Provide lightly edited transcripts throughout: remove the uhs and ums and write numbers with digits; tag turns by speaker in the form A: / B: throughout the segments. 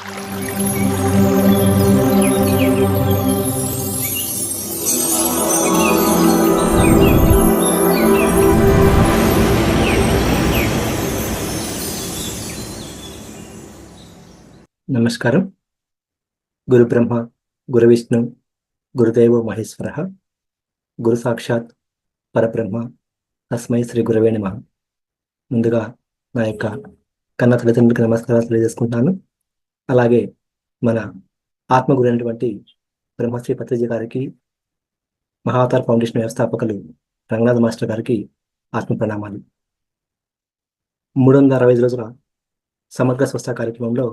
A: నమస్కారం. గురు బ్రహ్మ, గురు విష్ణు, గురుదేవో మహేశ్వర, గురు సాక్షాత్ పరబ్రహ్మ, తస్మై శ్రీ గురవే నమః. ముందుగా నా యొక్క కన్న తల్లిదండ్రులకు నమస్కారాలు తెలియజేసుకుంటున్నాను. అలాగే మన ఆత్మగురు అయినటువంటి బ్రహ్మశ్రీ పత్రిజీ గారికి, మహావతార్ ఫౌండేషన్ వ్యవస్థాపకులు రంగనాథ్ మాస్టర్ గారికి ఆత్మ ప్రణామాలు. 365 రోజుల సమగ్ర స్వస్థ కార్యక్రమంలో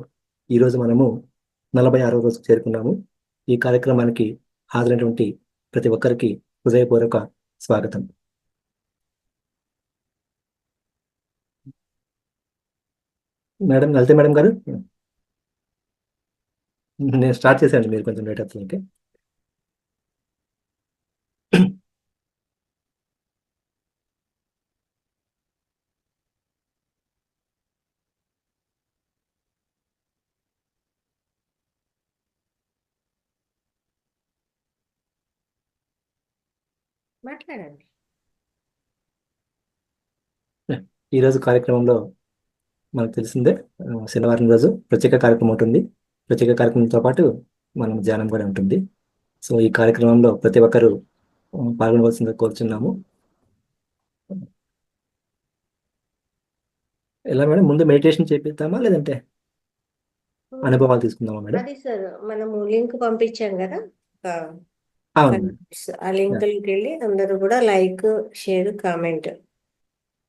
A: ఈరోజు మనము 46వ రోజు చేరుకున్నాము. ఈ కార్యక్రమానికి హాజరైనటువంటి ప్రతి ఒక్కరికి హృదయపూర్వక స్వాగతం. మేడం, లలిత మేడం గారు, నేను స్టార్ట్ చేశాను, మీరు కొంచెం లేట్ అవుతుంది.
B: మాట్లాడండి.
A: ఈరోజు కార్యక్రమంలో మనకు తెలిసిందే, శనివారం రోజు ప్రత్యేక కార్యక్రమం ఉంటుంది. ప్రత్యేక కార్యక్రమంతో పాటు మనం ధ్యానం కూడా ఉంటుంది. సో ఈ కార్యక్రమంలో ప్రతి ఒక్కరూ పాల్గొనవలసిందిగా కోరుచున్నాము. ఎలా మేడం, ముందు మెడిటేషన్ చేపిద్దామా లేదంటే అనుభవాలు తీసుకుందామా మేడం?
B: అది సార్, మనము లింక్ పంపించాం కదా,
A: అవును మేడం.
B: ఆ లింక్ కి వెళ్ళి అందరూ కూడా లైక్, షేర్, కామెంట్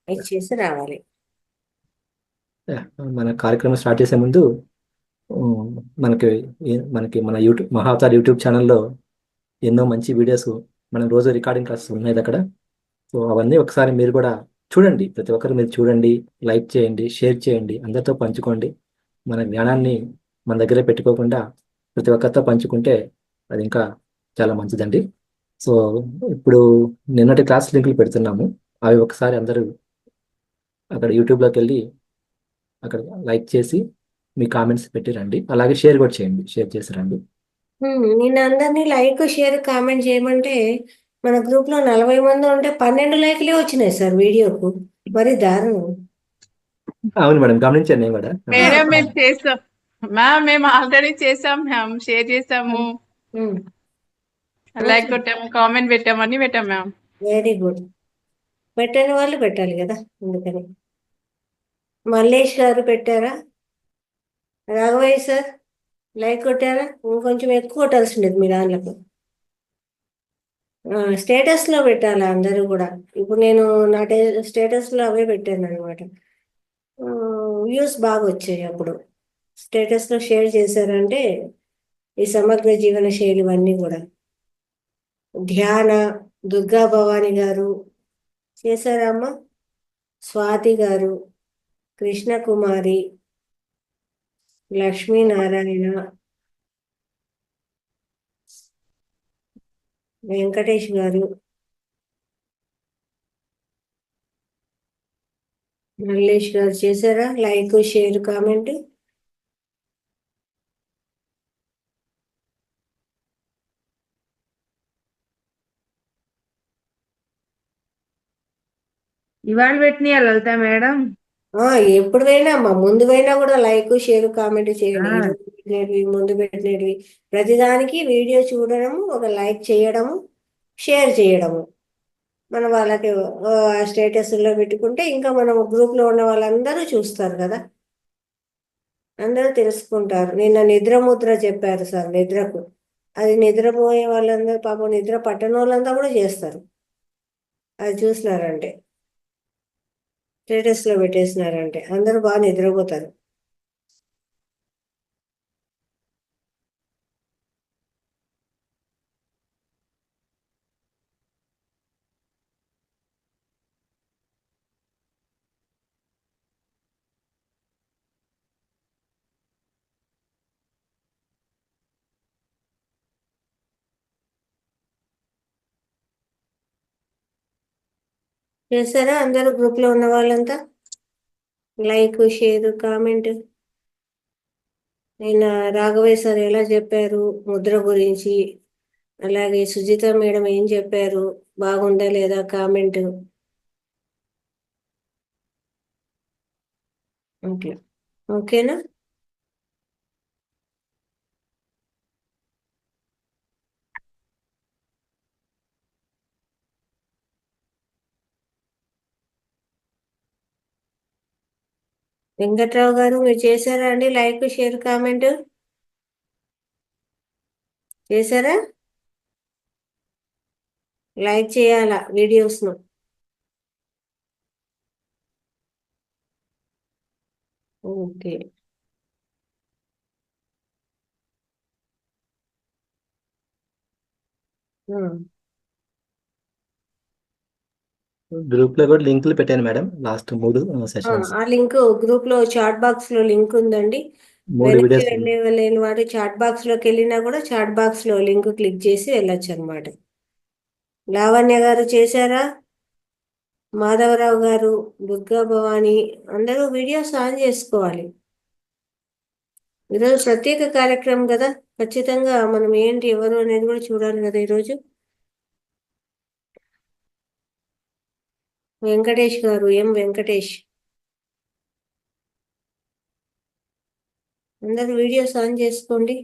B: ఇచ్చేసి రావాలి.
A: మన కార్యక్రమం స్టార్ట్ చేసే ముందు మనకి మనకి మన మహావతార్ యూట్యూబ్ ఛానల్లో ఎన్నో మంచి వీడియోస్, మనం రోజు రికార్డింగ్ క్లాసెస్ ఉన్నాయి అక్కడ. సో అవన్నీ ఒకసారి మీరు కూడా చూడండి. ప్రతి ఒక్కరు మీరు చూడండి, లైక్ చేయండి, షేర్ చేయండి, అందరితో పంచుకోండి. మన జ్ఞానాన్ని మన దగ్గరే పెట్టుకోకుండా ప్రతి ఒక్కరితో పంచుకుంటే అది ఇంకా చాలా మంచిదండి. సో ఇప్పుడు నిన్నటి క్లాస్ లింకులు పెడుతున్నాము, అవి ఒకసారి అందరూ అక్కడ యూట్యూబ్లోకి వెళ్ళి అక్కడ లైక్ చేసి మీ కామెంట్స్ పెట్టి రండి. అలాగే షేర్ కూడా చేయండి, షేర్ చేసి రండి.
B: నేను అందరినీ లైక్, షేర్, కామెంట్ చేయమంటే మన గ్రూప్ లో 40 మంది ఉంటే 12 లైక్లే వచ్చినాయి సార్ వీడియోకు. మరి దారుణం.
A: అవును మేడం, గమనించాను నేను కూడా.
C: మేడం మేము చేసాం మ్యామ్, మేము ఆల్రెడీ చేసాం మ్యామ్, షేర్ చేసాము, లైక్ కొట్టాము, కామెంట్ పెట్టాము, అన్ని పెట్టాం మ్యామ్.
B: Very good. పెట్టని వాళ్ళు పెట్టాలి కదా, అందుకని. మల్లేష్ గారు పెట్టారా? రాఘవయ్య సార్ లైక్ కొట్టారా? ఇంకొంచెం ఎక్కువ కొట్టాల్సిండేది మీ దాంట్లో. స్టేటస్లో పెట్టాలా అందరూ కూడా. ఇప్పుడు నేను నా స్టేటస్లో అవే పెట్టాను అనమాట. వ్యూస్ బాగా వచ్చాయి అప్పుడు. స్టేటస్లో షేర్ చేశారంటే ఈ సమగ్ర జీవన శైలి ఇవన్నీ కూడా. ధ్యాన దుర్గా భవాని గారు చేశారమ్మా, స్వాతి గారు, కృష్ణకుమారి, లక్ష్మీనారాయణ, వెంకటేష్ గారు, మల్లేష్ గారు చేశారా లైక్, షేర్, కామెంట్?
C: ఇవాళ పెట్టినాయా లలిత మేడం?
B: ఎప్పుడు పోయినా అమ్మా, ముందు పోయినా కూడా లైక్, షేర్, కామెంట్ చేయండి. ఈరోజు పెట్టినవి, ముందు పెట్టినవి, ప్రతిదానికి వీడియో చూడడము, ఒక లైక్ చేయడము, షేర్ చేయడము. మన వాళ్ళకి స్టేటస్లో పెట్టుకుంటే ఇంకా మనం గ్రూప్లో ఉన్న వాళ్ళందరూ చూస్తారు కదా, అందరూ తెలుసుకుంటారు. నిన్న నిద్రముద్ర చెప్పారు సార్, నిద్రకు. అది నిద్రపోయే వాళ్ళందరూ, పాపం నిద్ర పట్టని వాళ్ళంతా కూడా చేస్తారు. అది చూసినారంటే, స్టేటస్లో పెట్టేసినారంటే అందరూ బాగా నిద్రపోతారు. చేస్తారా అందరూ గ్రూప్లో ఉన్న వాళ్ళంతా? Like, share, comment. నిన్న రాఘవయ్య సార్ ఎలా చెప్పారు ముద్ర గురించి, అలాగే సుజిత మేడం ఏం చెప్పారు, బాగుందా లేదా కామెంట్. ఓకే, ఓకేనా? వెంకట్రావు గారు మీరు చేశారా అండి? లైక్ షేర్ కామెంట్ చేశారా? లైక్ చేయాలా వీడియోస్ను. ఓకే.
A: గ్రూప్ లో కూడా లింకులు పెట్టాను మేడం, లాస్ట్ 3 సెషన్స్,
B: ఆ లింక్ గ్రూప్ లో చాట్ బాక్స్ లో లింక్ ఉందండి.
A: 3
B: వెనక్కి
A: వీడియోస్.
B: వెళ్ళని వాడు చాట్ బాక్స్ లోకి వెళ్ళినా కూడా చాట్ బాక్స్ లో లింక్ క్లిక్ చేసి వెళ్ళొచ్చు అనమాట. లావణ్య గారు చేశారా? మాధవరావు గారు, దుర్గా భవాని అందరూ వీడియోస్ ఆన్ చేసుకోవాలి. ఈరోజు ప్రత్యేక కార్యక్రమం కదా, ఖచ్చితంగా మనం ఏంటి ఎవరు అనేది కూడా చూడాలి కదా ఈరోజు. వెంకటేష్ గారు, ఎం వెంకటేష్, అందరూ వీడియోస్ ఆన్ చేసుకోండి.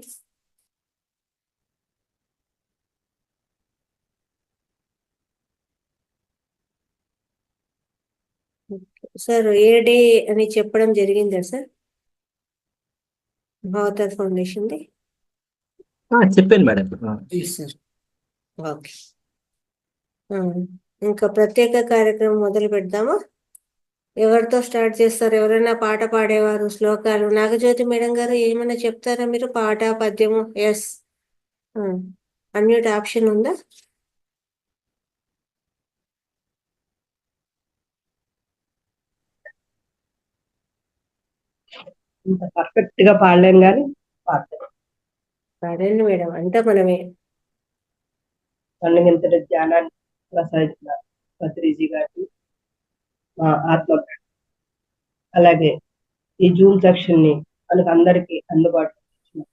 B: సార్ ఏ డే అని చెప్పడం జరిగిందా సార్ భావతర్ ఫౌండేషన్ది?
A: చెప్పాను మేడం.
B: Sir okay. ఇంకా ప్రత్యేక కార్యక్రమం మొదలు పెడదామా? ఎవరితో స్టార్ట్ చేస్తారు? ఎవరైనా పాట పాడేవారు, శ్లోకాలు? నాగజ్యోతి మేడం గారు ఏమైనా చెప్తారా మీరు? పాట, పద్యము? ఎస్, అన్మ్యూట్ ఆప్షన్ ఉందా?
D: ఇంత పర్ఫెక్ట్ గా పాడలేం కానీ పాడతాం.
B: పాడండి మేడం, అంతా మనమే.
D: కన్నుగింతటి జ్ఞానాన్ని ప్రసాదించిన పత్రిజీ గారికి మా ఆత్మ, అలాగే ఈ జూమ్ సెక్షన్ ని మనకు అందరికి అందుబాటులో ఇచ్చిన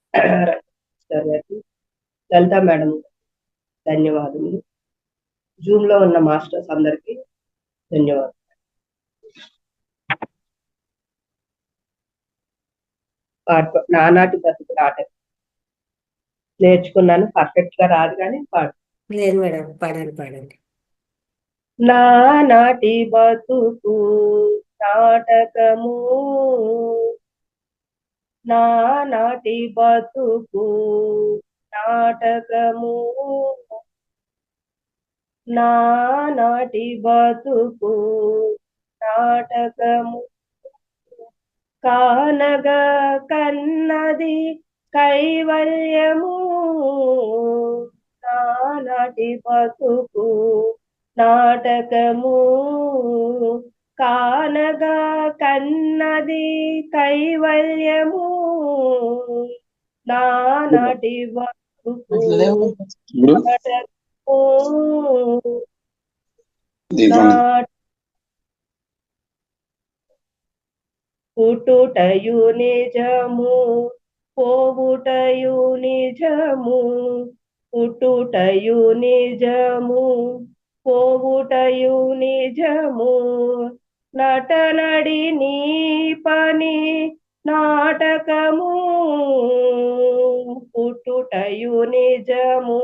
D: సార్ గారికి, లలితా మేడం ధన్యవాదములు. జూమ్ లో ఉన్న మాస్టర్స్ అందరికి ధన్యవాదాలు. నానాటి బతుకుల ఆట నేర్చుకున్నాను, పర్ఫెక్ట్ గా రాదు కానీ పాడు.
B: లేదు మేడం, పాడండి పాడండి.
D: నానాటి బతుకు నాటకము, నానాటి బతుకు నాటకము, నానాటి బతుకు నాటకము, కానగా కన్నది కైవల్యము, నానాటి బతుకు నాటకము, కానగా కన్నది కైవల్యము, నానాటి బతుకు నాటకము, పుట్టుటయు నిజము పోవుటయు నిజము, పుట్టుటయు నిజము పోవుటయు నిజము, నటనడి నీ పని నాటకము, పుట్టుటయు నిజము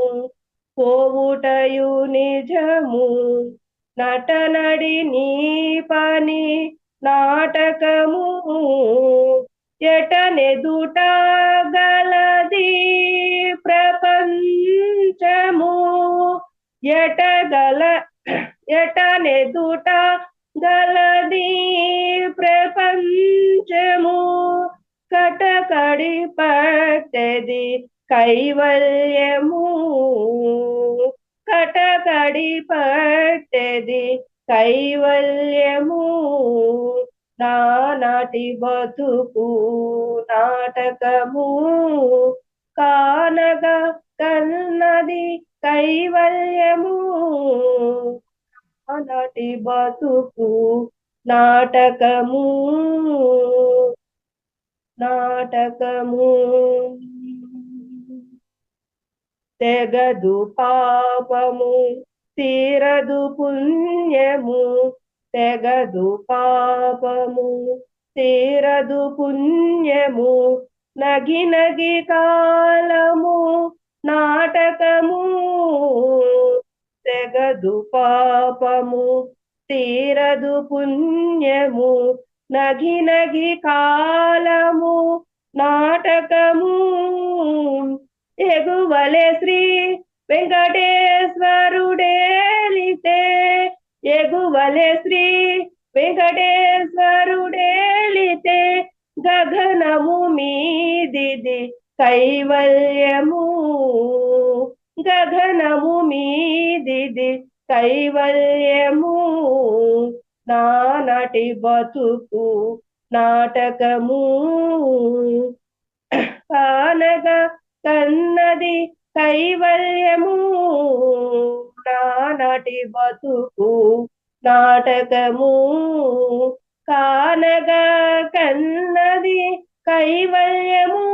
D: పోవుటయు నిజము, నటనడి నీ పని నాటకము, ఎటనెదుట గలది ప్రపంచము, ఎటనెదుట గలది ప్రపంచము, కటకడి పట్టెది కైవల్యము, కటకడి పట్టెది కైవల్యము, నానాటి బతుకు నాటకము, కానగా కన్నది కైవల్యము, నానాటి బతుకు నాటకము. నాటకము తెగదు పాపము తీరదు పుణ్యము తెగదు పాపము తీరదు పుణ్యము నగి నగి కాలము నాటకము తెగదు పాపము తీరదు పుణ్యము నగి నగి కాలము నాటకము ఎగువలే శ్రీ వెంకటేశ్వరుడేలితే ఎగువలే శ్రీ వెంకటేశ్వరుడేలితే గగనము మీదిది కైవల్యము గగనము మీదిది కైవల్యము నానాటి బతుకు నాటకము కానగా కన్నది కైవల్యము నానాటి బతుకు నాటకము కానగా కన్నది కైవల్యము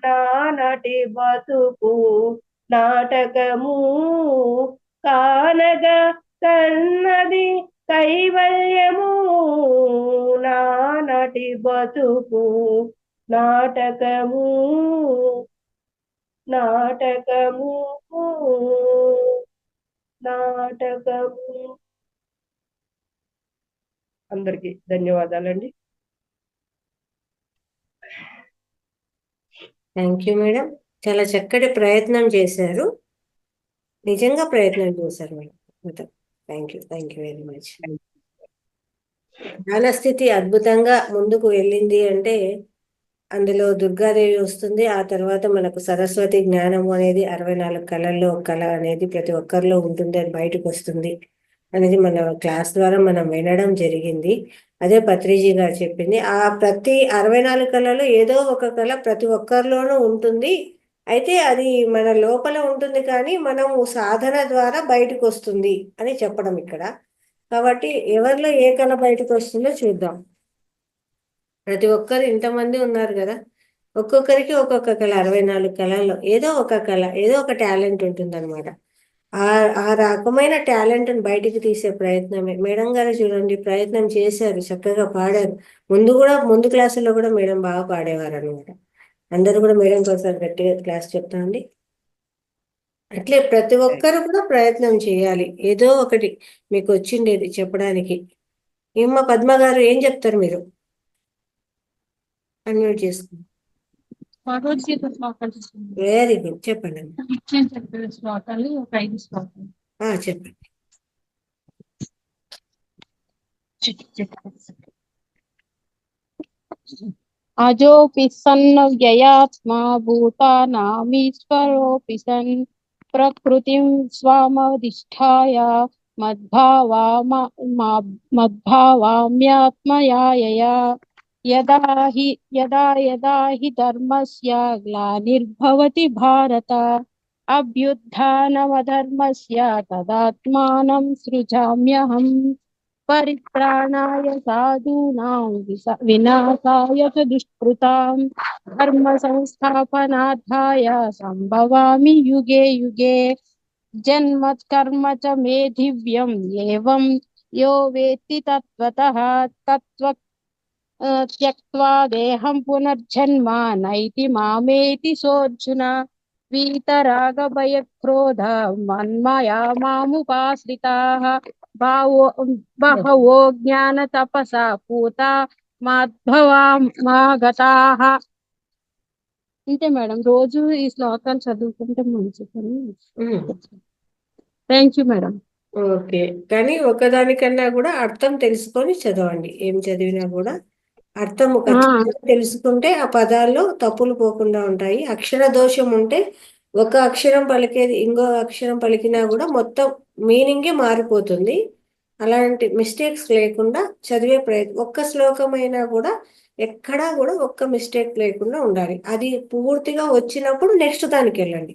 D: నానాటి బతుకు నాటకము కానగా కన్నది కైవల్యము నానాటి బతుకు నాటకము నాటకము నాటకము. అందరికీ ధన్యవాదాలండి.
B: Thank you madam. చాలా చక్కటి ప్రయత్నం చేశారు. నిజంగా ప్రయత్నం చేశారు madam. Thank you very much. జ్ఞానస్థితి అద్భుతంగా ముందుకు వెళ్ళింది అంటే అందులో దుర్గాదేవి వస్తుంది. ఆ తర్వాత మనకు సరస్వతి జ్ఞానము అనేది 64 కళల్లో ఒక కళ అనేది ప్రతి ఒక్కరిలో ఉంటుంది, అది బయటకు వస్తుంది అనేది మన క్లాస్ ద్వారా మనం వినడం జరిగింది. అదే పత్రిజీ గారు చెప్పింది. ఆ ప్రతి 64 కళలో ఏదో ఒక కళ ప్రతి ఒక్కరిలోనూ ఉంటుంది. అయితే అది మన లోపల ఉంటుంది, కానీ మనము సాధన ద్వారా బయటకు వస్తుంది అని చెప్పడం ఇక్కడ. కాబట్టి ఎవరిలో ఏ కళ బయటకు వస్తుందో చూద్దాం. ప్రతి ఒక్కరు ఇంతమంది ఉన్నారు కదా, ఒక్కొక్కరికి ఒక్కొక్క కళ, 64 కళల్లో ఏదో ఒక కళ, ఏదో ఒక టాలెంట్ ఉంటుంది అనమాట. ఆ రకమైన టాలెంట్ని బయటికి తీసే ప్రయత్నమే. మేడం గారు చూడండి, ప్రయత్నం చేశారు, చక్కగా పాడారు. ముందు క్లాసుల్లో కూడా మేడం బాగా పాడేవారు అనమాట. అందరూ కూడా మేడం కోసం గట్టిగా క్లాస్ చెప్తామండి. అట్లే ప్రతి ఒక్కరు కూడా ప్రయత్నం చేయాలి, ఏదో ఒకటి మీకు వచ్చిండేది చెప్పడానికి. ఏమ్మా పద్మ గారు ఏం చెప్తారు మీరు? అన్మ్యూట్ చేసుకోండి.
E: భగవద్గీత శ్లోకాలు
B: వెరీ గుడ్, చెప్పండి.
E: ఇచ్చిన చెప్పిన శ్లోకాలు ఒక 5 శ్లోకాలు
B: చెప్పండి.
E: అజోపి సన్నవ్యయాత్మా భూతానామీశ్వరోపి సన్ ప్రకృతిం స్వామధిష్ఠాయ మద్భావామ్యాత్మయాయయా యదా యదా హి ధర్మస్య గ్లానిర్భవతి భారత అభ్యుత్థానమధర్మస్య తదాత్మానం సృజామ్యహం పరిత్రాణాయ సాధూనాం వినాశాయ చ దుష్కృతాం ధర్మ సంస్థాపనార్థాయ సంభవామి యుగే యుగే జన్మత్కర్మ చ మే దివ్యం ఏవం యో వేత్తి తత్వతః త్యక్త్వా దేహం పునర్జన్మ నైతి మామేతి సోర్జున వీతరాగభయక్రోధ మన్మయా మాముపాశ్రితాః బహవో జ్ఞాన తపసా పూతా మాద్భవామాగతాః. అంతే మేడం, రోజు ఈ శ్లోకాలు చదువుకుంటే మంచిదని. Thank you madam.
B: ఓకే, కానీ ఒకదానికన్నా కూడా అర్థం తెలుసుకొని చదవండి. ఏం చదివినా కూడా అర్థము ఖచ్చితంగా తెలుసుకుంటే ఆ పదాల్లో తప్పులు పోకుండా ఉంటాయి. అక్షర దోషం ఉంటే ఒక అక్షరం పలికేది ఇంకో అక్షరం పలికినా కూడా మొత్తం మీనింగే మారిపోతుంది. అలాంటి మిస్టేక్స్ లేకుండా చదివే ప్రయత్నం, ఒక్క శ్లోకమైనా కూడా ఎక్కడా కూడా ఒక్క మిస్టేక్ లేకుండా ఉండాలి. అది పూర్తిగా వచ్చినప్పుడు నెక్స్ట్ దానికి వెళ్ళండి.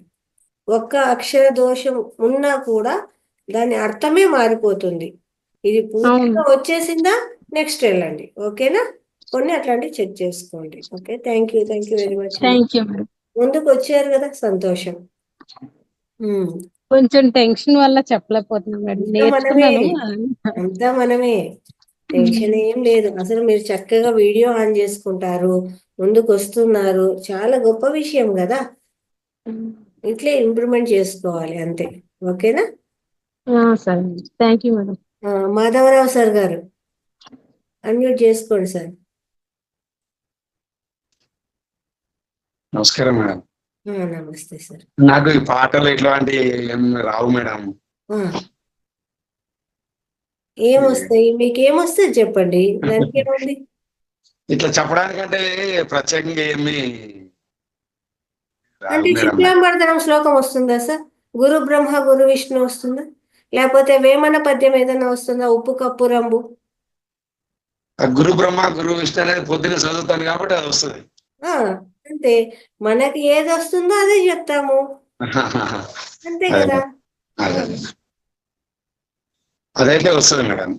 B: ఒక్క అక్షర దోషం ఉన్నా కూడా దాని అర్థమే మారిపోతుంది. ఇది పూర్తిగా వచ్చేసిందా నెక్స్ట్ వెళ్ళండి. ఓకేనా? కొన్ని అట్లాంటివి చెక్ చేసుకోండి. Okay, thank you very much.
E: Thank you madam.
B: ముందుకు వచ్చారు కదా, సంతోషం. ఉమ్.
E: కొంచెం టెన్షన్ వల్ల చెప్పలేకపోతున్నాం మేడం.
B: అంతా మనమే
E: నేర్చుకున్నాను.
B: అంతా మనమే టెన్షన్ ఏం లేదు. అసలు మీరు చక్కగా వీడియో ఆన్ చేసుకుంటారు, ముందుకు వస్తున్నారు, చాలా గొప్ప విషయం కదా. ఇట్లే ఇంప్రూవ్మెంట్ చేసుకోవాలి అంతే. ఓకేనా?
E: సరే, thank you madam.
B: Madhavarao sir గారు అన్మ్యూట్ చేసుకోండి సార్.
F: నమస్కారం మేడం.
B: నమస్తే సార్.
F: నాకు ఈ పాటలు ఇట్లాంటి ఏం రావు మేడం.
B: ఏమొస్తాయి మీకు? ఏమొస్తాయి చెప్పండి, దానికి ఏముంది.
F: ఇట్లా చెప్పడానికంటే ప్రత్యేకంగా ఏమి రావు
B: అంటే
F: మేడం.
B: శుక్లాంబరధరం శ్లోకం వస్తుందా సార్? గురు బ్రహ్మ గురు విష్ణు వస్తుందా? లేకపోతే వేమన పద్యం ఏదైనా వస్తుందా? ఉప్పు కప్పు రంబు.
F: గురు బ్రహ్మ గురు విష్ణు అనేది పొద్దున చదువుతాను కాబట్టి అది వస్తుంది.
B: అంతే, మనకి ఏది వస్తుందో అదే చెప్తాము, అంతే కదా.
F: అదైతే వస్తుంది మేడం.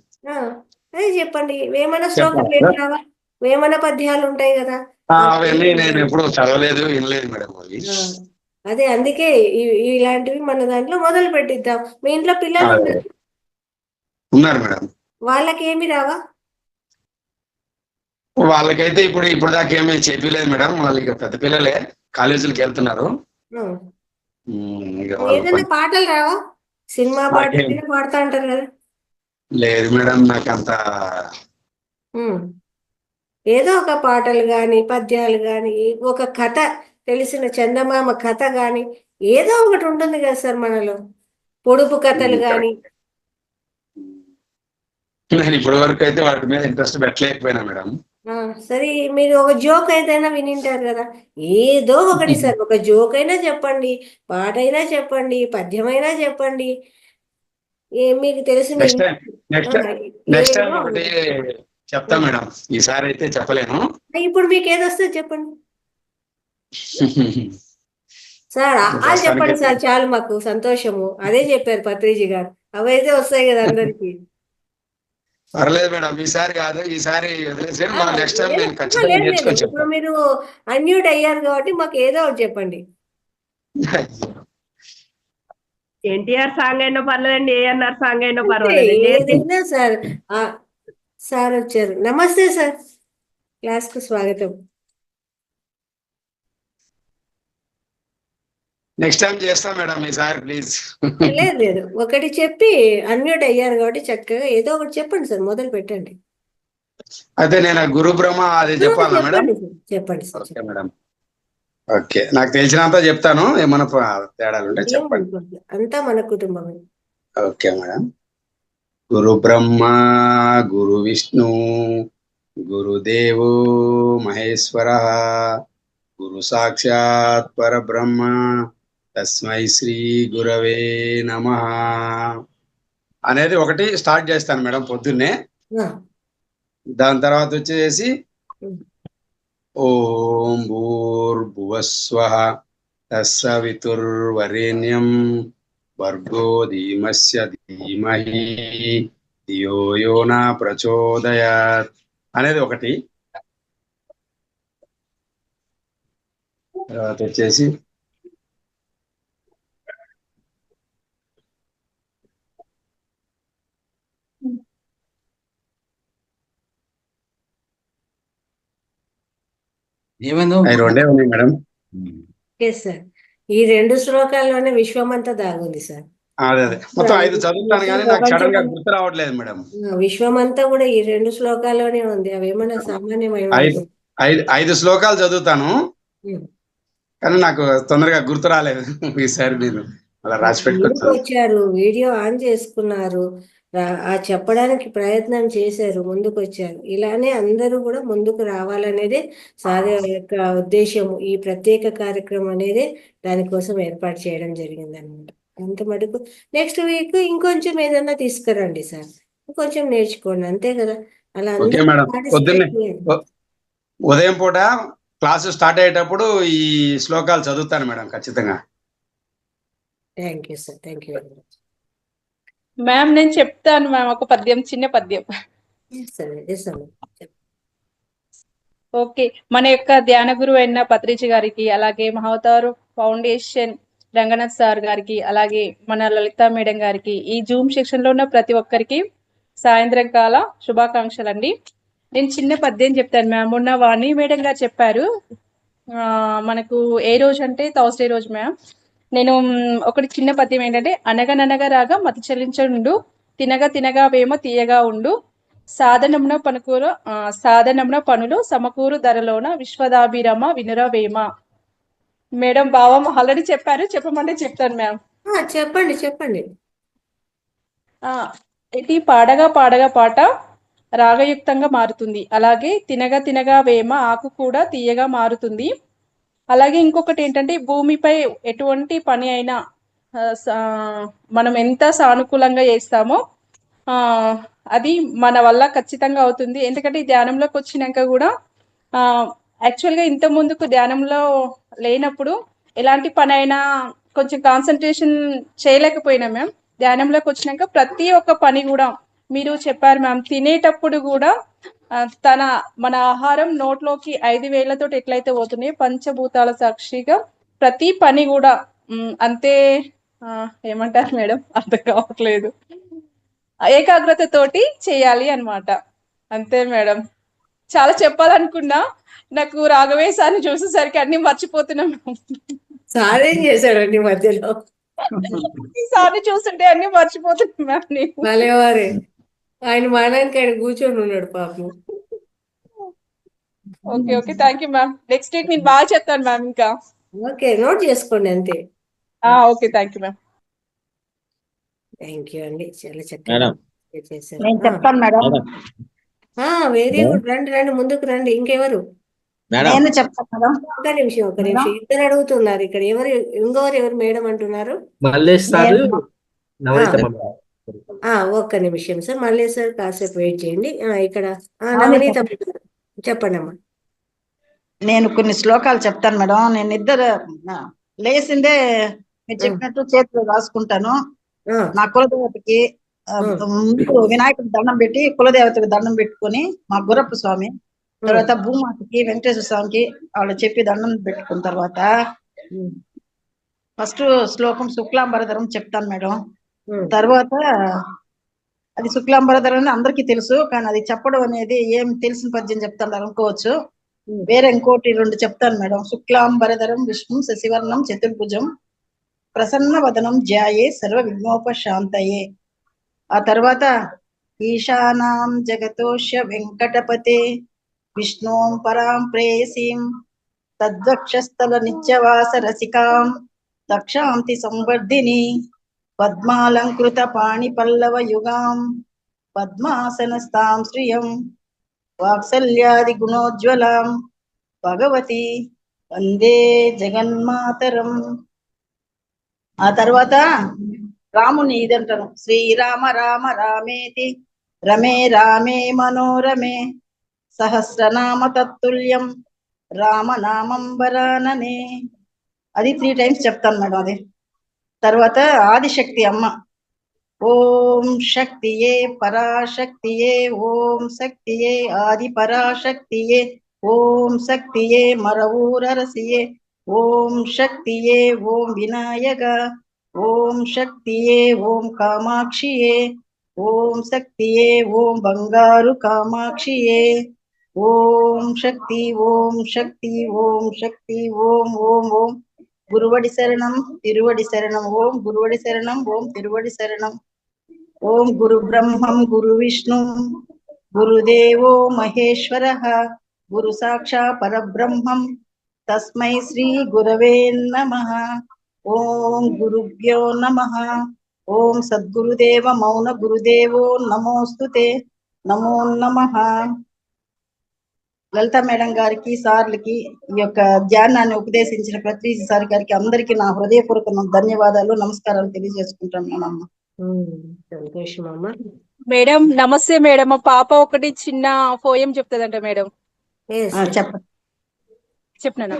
B: అదే చెప్పండి. వేమన శ్లోకాలు ఏం రావా? వేమన పద్యాలు ఉంటాయి కదా,
F: అవన్నీ నేను ఎప్పుడు చదవలేదు, వినలేదు మేడం అవి.
B: అదే అందుకే ఇలాంటివి మన దాంట్లో మొదలు పెట్టిద్దాం. మీ ఇంట్లో పిల్లలు
F: ఉన్నారు మేడం.
B: వాళ్ళకి ఏమి రావా?
F: వాళ్ళకైతే ఇప్పుడు దాకా ఏమీ చెప్పలేదు మేడం. వాళ్ళకి పెద్ద పిల్లలే, కాలేజీలకు వెళ్తున్నారు.
B: ఏదైనా పాటలు రావా? సినిమా పాటలు పాడుతా అంటారు కదా.
F: లేదు మేడం, నాకంత
B: ఏదో ఒక పాటలు గాని, పద్యాలు గాని, ఒక కథ, తెలిసిన చందమామ కథ గాని, ఏదో ఒకటి ఉంటుంది కదా సార్ మనలో, పొడుపు కథలు గాని.
F: నేను ఇప్పటి వరకు అయితే వాటి మీద ఇంట్రెస్ట్ పెట్టలేకపోయినా మేడం.
B: సరే, మీరు ఒక జోక్ ఏదైనా వినింటారు కదా, ఏదో ఒకటి సార్, ఒక జోక్ అయినా చెప్పండి, పాట అయినా చెప్పండి, పద్యమైనా చెప్పండి, మీకు తెలిసిన
F: నెక్స్ట్ టైం ఒకటి చెప్తా మేడం. ఈసారి అయితే చెప్పలేను.
B: ఇప్పుడు మీకు ఏదొస్తే చెప్పండి సార్. చెప్పండి సార్, చాలు, మాకు సంతోషము. అదే చెప్పారు పత్రిజీ గారు, అవైతే వస్తాయి కదా అందరికి.
F: పర్లేదు మేడం, ఈసారి కాదు, ఈసారి నెక్స్ట్ టైం నేను ఖచ్చితంగా నేర్చుకొని చెప్తాను.
B: ఇప్పుడు మీరు అన్మ్యూట్ అయ్యారు కాబట్టి మాకు ఏదో ఒకటి చెప్పండి.
D: ఎన్టీఆర్ సాంగ్ అయినా పర్లేదండి, ఏఎన్ఆర్ సాంగ్ అయినా పర్వాలేదు,
B: ఏదైనా సార్. సార్ వచ్చారు. నమస్తే సార్, క్లాస్ కు స్వాగతం.
F: నెక్స్ట్ టైం చేస్తా మేడం, ఈసారి ప్లీజ్.
B: లేదు, ఒకటి చెప్పి అన్మ్యూట్ అయ్యారు కాబట్టి చక్కగా ఏదో ఒకటి చెప్పండి సార్, మొదలు పెట్టండి.
F: అయితే నేను గురు బ్రహ్మ అది చెప్పాలా మేడం?
B: చెప్పండి సార్.
F: ఓకే మేడం, ఓకే, నాకు తెలిసినంత చెప్తాను. ఏమైనా తేడాలు ఉంటే చెప్పండి.
B: అంతా మన కుటుంబమే.
F: Okay madam. గురు బ్రహ్మ గురు విష్ణు గురుదేవో మహేశ్వర గురు సాక్షాత్ పరబ్రహ్మ తస్మై శ్రీ గురవే నమః అనేది ఒకటి స్టార్ట్ చేస్తాను మేడం పొద్దున్నే. దాని తర్వాత వచ్చేసి ఓం భూర్భువస్వః తస్సవితుర్వరేణ్యం భర్గో ధీమస్య ధీమహి ధియో యో న ప్రచోదయాత్ అనేది ఒకటి. తర్వాత వచ్చేసి రెండే ఉన్నాయి మేడం.
B: సార్, ఈ 2 శ్లోకాల్లోనే విశ్వమంతా దాగుంది సార్.
F: అదే మొత్తం 5 చదువుతాను కానీ నాకు సడన్ గా గుర్తు రావట్లేదు మేడం.
B: విశ్వమంతా కూడా ఈ 2 శ్లోకాల్లోనే ఉంది. అవేమన్నా సామాన్యమైన
F: 5 శ్లోకాలు చదువుతాను కానీ నాకు తొందరగా గుర్తు రాలేదు. ఈసారి నేను అలా రాసి పెట్టుకొచ్చాను.
B: వచ్చారు, వీడియో ఆన్ చేసుకున్నారు, చెప్పడానికి ప్రయత్నం చేశారు, ముందుకు వచ్చారు. ఇలానే అందరూ కూడా ముందుకు రావాలనేదే సాధన యొక్క ఉద్దేశము. ఈ ప్రత్యేక కార్యక్రమం అనేది దానికోసం ఏర్పాటు చేయడం జరిగింది అనమాట. అంత మటుకు నెక్స్ట్ వీక్ ఇంకొంచెం ఏదన్నా తీసుకురండి సార్, కొంచెం నేర్చుకోండి, అంతే కదా. అలా
F: ఓకే మేడం, పొద్దున్నే ఉదయం పూట క్లాసు స్టార్ట్ అయ్యేటప్పుడు ఈ శ్లోకాలు చదువుతాను మేడం ఖచ్చితంగా.
B: Thank you sir, thank you very much.
C: Ma'am నేను చెప్తాను మ్యామ్, ఒక పద్యం, చిన్న పద్యం.
B: సరే,
C: ఓకే. మన యొక్క ధ్యాన గురువు అయిన పత్రిజి గారికి, అలాగే మహావతారు ఫౌండేషన్ రంగనాథ్ సార్ గారికి, అలాగే మన లలిత మేడం గారికి, ఈ జూమ్ సెక్షన్ లో ఉన్న ప్రతి ఒక్కరికి సాయంత్రం కాల శుభాకాంక్షలండి. నేను చిన్న పద్యం చెప్తాను మ్యామ్. మొన్న వాణి మేడం గారు చెప్పారు. మనకు ఏ రోజు అంటే థర్స్డే రోజు మ్యామ్. నేను ఒకటి చిన్న పద్యం ఏంటంటే, అనగననగా రాగా మతి చెల్లించండు, తినగా తినగా వేమ తీయగా ఉండు, సాధనమున పనులు సమకూరు ధరలోన విశ్వదాభిరమ వినురవేమ. మేడం భావం ఆల్రెడీ చెప్పారు, చెప్పమంటే చెప్తాను మ్యామ్.
B: చెప్పండి చెప్పండి.
C: ఇది పాడగా పాడగా పాట రాగయుక్తంగా మారుతుంది. అలాగే తినగా తినగా వేమ ఆకు కూడా తీయగా మారుతుంది. అలాగే ఇంకొకటి ఏంటంటే, భూమిపై ఎటువంటి పని అయినా మనం ఎంత సానుకూలంగా చేస్తామో అది మన వల్ల ఖచ్చితంగా అవుతుంది. ఎందుకంటే ఈ ధ్యానంలోకి వచ్చినాక కూడా యాక్చువల్గా ఇంత ముందుకు ధ్యానంలో లేనప్పుడు ఎలాంటి పని అయినా కొంచెం కాన్సన్ట్రేషన్ చేయలేకపోయినా మ్యామ్. ధ్యానంలోకి వచ్చినాక ప్రతి ఒక్క పని కూడా మీరు చెప్పారు మ్యామ్, తినేటప్పుడు కూడా మన ఆహారం నోట్లోకి 5 వేళ్లతో ఎట్లయితే పోతున్నాయి, పంచభూతాల సాక్షిగా ప్రతి పని కూడా అంతే ఏమంటారు మేడం, అర్థం కావట్లేదు, ఏకాగ్రత తోటి చేయాలి అన్నమాట. అంతే మేడం. చాలా చెప్పాలనుకున్నా, నాకు రాఘవేశాన్ని చూసేసరికి అన్ని మర్చిపోతున్నాం.
B: సార్ ఏం చేశాడండి మధ్యలో?
C: ఈసారి చూస్తుంటే అన్ని మర్చిపోతున్నాం మ్యామ్.
B: భలేవారే, ఆయన మానానికి ఆయన కూర్చొని ఉన్నాడు పాపం.
C: Okay okay, thank you ma'am. Next week నేను బాగా చెప్తాను మ్యామ్. ఇంకా
B: ఓకే, నోట్ చేసుకోండి అంతే.
C: Okay, thank you ma'am.
B: Thank you అండి, చాలా చక్కగా చేశారు.
G: నేను చెప్తాను మేడం.
B: Very good. రండి రండి, ముందుకు రండి. ఇంకెవరు?
G: నేను చెప్తాను మేడం.
B: ఒక నిమిషం. ఇద్దరు అడుగుతున్నారు ఇక్కడ. ఎవరు మేడం అంటున్నారు?
A: మల్లేష్ సార్, నవనీత మేడం.
B: ఒక్క నిమిషం సార్, మళ్ళీ సార్ కాసేపు వెయిట్ చేయండి. ఇక్కడ నవనీత చెప్పండి అమ్మా.
G: నేను కొన్ని శ్లోకాలు చెప్తాను మేడం. నేను ఇద్దరు లేచిందే మీరు చెప్పినట్టు చేతులు రాసుకుంటాను. నా కులదేవతకి ముందు వినాయకుడికి దండం పెట్టి, కులదేవతకి దండం పెట్టుకొని, మా గురప్ప స్వామి, తర్వాత భూమాతకి, వెంకటేశ్వర స్వామికి వాళ్ళు చెప్పి దండం పెట్టుకున్న తర్వాత ఫస్ట్ శ్లోకం శుక్లాంబరధరం చెప్తాను మేడం. తర్వాత అది శుక్లాంబరధరం అని అందరికీ తెలుసు, కానీ అది చెప్పడం అనేది ఏం తెలిసిన పద్యం చెప్తాను అనుకోవచ్చు. వేరే ఇంకోటి 2 చెప్తాను మేడం. శుక్లాంబరధరం విష్ణు శశివర్ణం చతుర్భుజం ప్రసన్న వదనం ధ్యాయే సర్వ విఘ్నోపశాంతయే. ఆ తర్వాత ఈశానాం జగతోష్య వెంకటపతే విష్ణుం పరాం ప్రేయసీం తద్వక్షస్థల నిత్యవాస రసికాం దక్షాంతి సంవర్ధిని పద్మాలంకృత పాణి పల్లవ యుగాం పద్మాసనస్తాం శ్రియం వాత్సల్యాది గుణోజ్వలాం భగవతి వందే జగన్మాతరం. ఆ తర్వాత రాముని ఇదంటాను. శ్రీరామ రామ రామేతి రమే రామే మనోరమే సహస్రనామ తత్తుల్యం రామనామం వరాననే. అది 3 టైమ్స్ చెప్తాను మేడం. అది తర్వాత ఆదిశక్తి అమ్మ, ఓం శక్తియే పరాశక్తియే, ఓం శక్తియే ఆది పరాశక్తియే, ఓం శక్తియే మరవూరరసియే, ఓం శక్తియే ఓం వినాయక, ఓం శక్తియే ఓం కామాక్షియే, ఓం శక్తియే ఓం బంగారు కామాక్షియే, ఓం శక్తి ఓం శక్తి ఓం శక్తి ఓం ఓం ఓం గురువడి శరణం తిరువడి శరణం, ఓం గురువడి శరణం ఓం తిరువడి శరణం, ఓం గురు బ్రహ్మం గురు విష్ణు గురుదేవో మహేశ్వర గురు సాక్షా పరబ్రహ్మం తస్మై శ్రీ గురవే నమః. ఓం గురుభ్యో నమః. ఓం సద్గురుదేవ మౌన గురుదేవో నమోస్తుతే నమో నమః. లలిత మేడం గారికి, సార్లకి, ఈ యొక్క ధ్యానాన్ని ఉపదేశించిన పత్రిజి సార్ గారికి అందరికీ నా హృదయపూర్వక ధన్యవాదాలు, నమస్కారాలు తెలియజేసుకుంటున్నానమ్మా.
B: సంతోషం అమ్మా.
C: మేడం నమస్తే మేడం. మా పాప ఒకటి చిన్న పోయం చెప్తుందంట మేడం.
G: చెప్పండి.
C: చెప్పనా?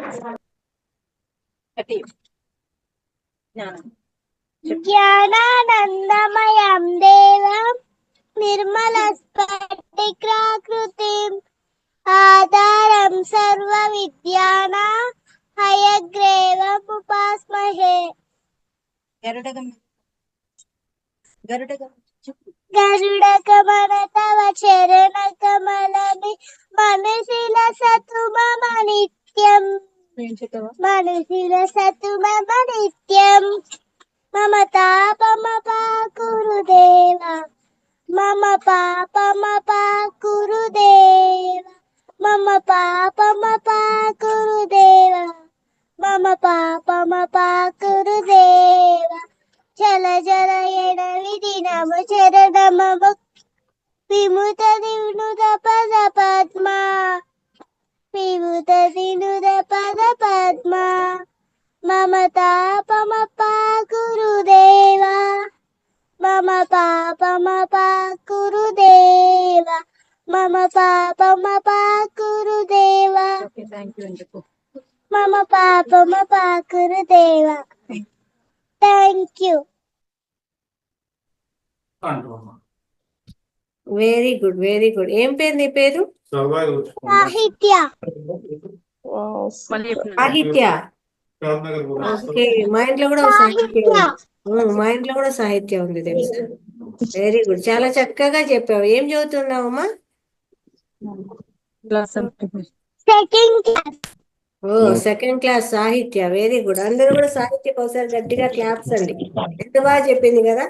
H: జ్ఞానానందమయం దేవం నిర్మల స్ఫటికాకృతిం ఆధారం సర్వ విద్యానాం హయగ్రీవముపాస్మహే. గరుడగమన తవ చరణ కమలమి మనసిల సతు మమ నిత్యం. మనసిల సతు మమ నిత్యం. మమ తాపమపాకురు దేవా. మమ పాపమపాకురు దేవా. మమ పాపమపాకురు దేవా. మమ పాపమపాకురు దేవా. జల జల ఎడవి దినము చరణమము విముత దినుద పద పద్మ. విముత దినుద పద పద్మ. మమ తాపమపాకురు దేవా. మమ పాపమపాకురు దేవా. మమ పాపమపాకురు దేవా. మమ పాపమపాకురు దేవా. Thank you.
B: Very good, very good. ఏం పేరు నీ పేరు?
H: సాహిత్య.
B: సాహిత్య. ఓకే, మా ఇంట్లో కూడా ఒక సాహిత్యం ఉంది. మా ఇంట్లో కూడా సాహిత్యం ఉంది తెలుసు. వెరీ గుడ్, చాలా చక్కగా చెప్పావు. ఏం చదువుతున్నావమ్మా?
H: Second class.
B: Oh, second class Sahitya. Very good. అందరూ కూడా సాహిత్యకి ఒకసారి గట్టిగా క్లాప్స్ అండి. ఎంత బాగా చెప్పింది కదా.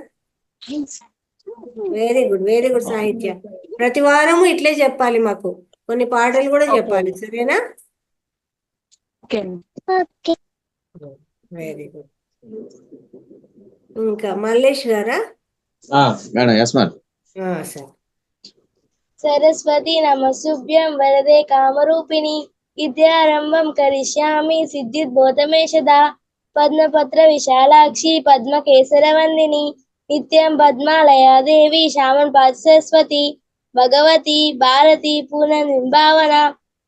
B: వెరీ గుడ్, వెరీ గుడ్ సాహిత్య. ప్రతి వారము ఇట్లే చెప్పాలి, మాకు కొన్ని పాటలు కూడా చెప్పాలి, సరేనా?
H: ఓకే.
B: Very good. ఇంకా మల్లేష్ గారా?
I: Madam yes madam.
B: Sir.
H: Saraswati నమస్తుభ్యం వరదే కామరూపిణి విద్యారంభం కరిష్యామి సిద్ధిద్బోధమే సదా. పద్మపత్ర విశాలాక్షి పద్మకేసర వందిని నిత్యం పద్మాలయా దేవి శ్యామన్ పాద సరస్వతి భగవతి భారతి పూర్ణనిర్భావన.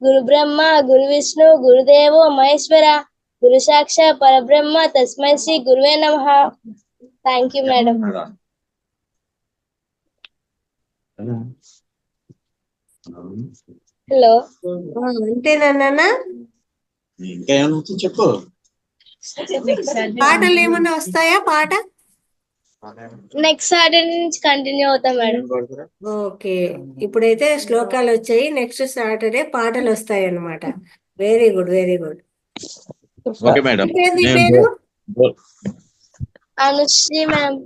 H: గురు బ్రహ్మ గురు విష్ణు గురుదేవో మహేశ్వర గురు సాక్షాత్ పరబ్రహ్మ తస్మై శ్రీ గురువే నమః. Thank you madam. హలో.
B: అంతేనా?
I: ఇంకా ఏమైనా వచ్చి చెప్పు.
B: పాటలు ఏమన్నా వస్తాయా? పాట
H: నెక్స్ట్ సాటర్డే నుంచి కంటిన్యూ అవుతాం మేడం.
B: ఓకే, ఇప్పుడైతే శ్లోకాలు వచ్చాయి. నెక్స్ట్ సాటర్డే పాటలు వస్తాయి అన్నమాట. Very good, very good.
I: Okay madam.
B: నీ పేరు?
H: Anusri ma'am.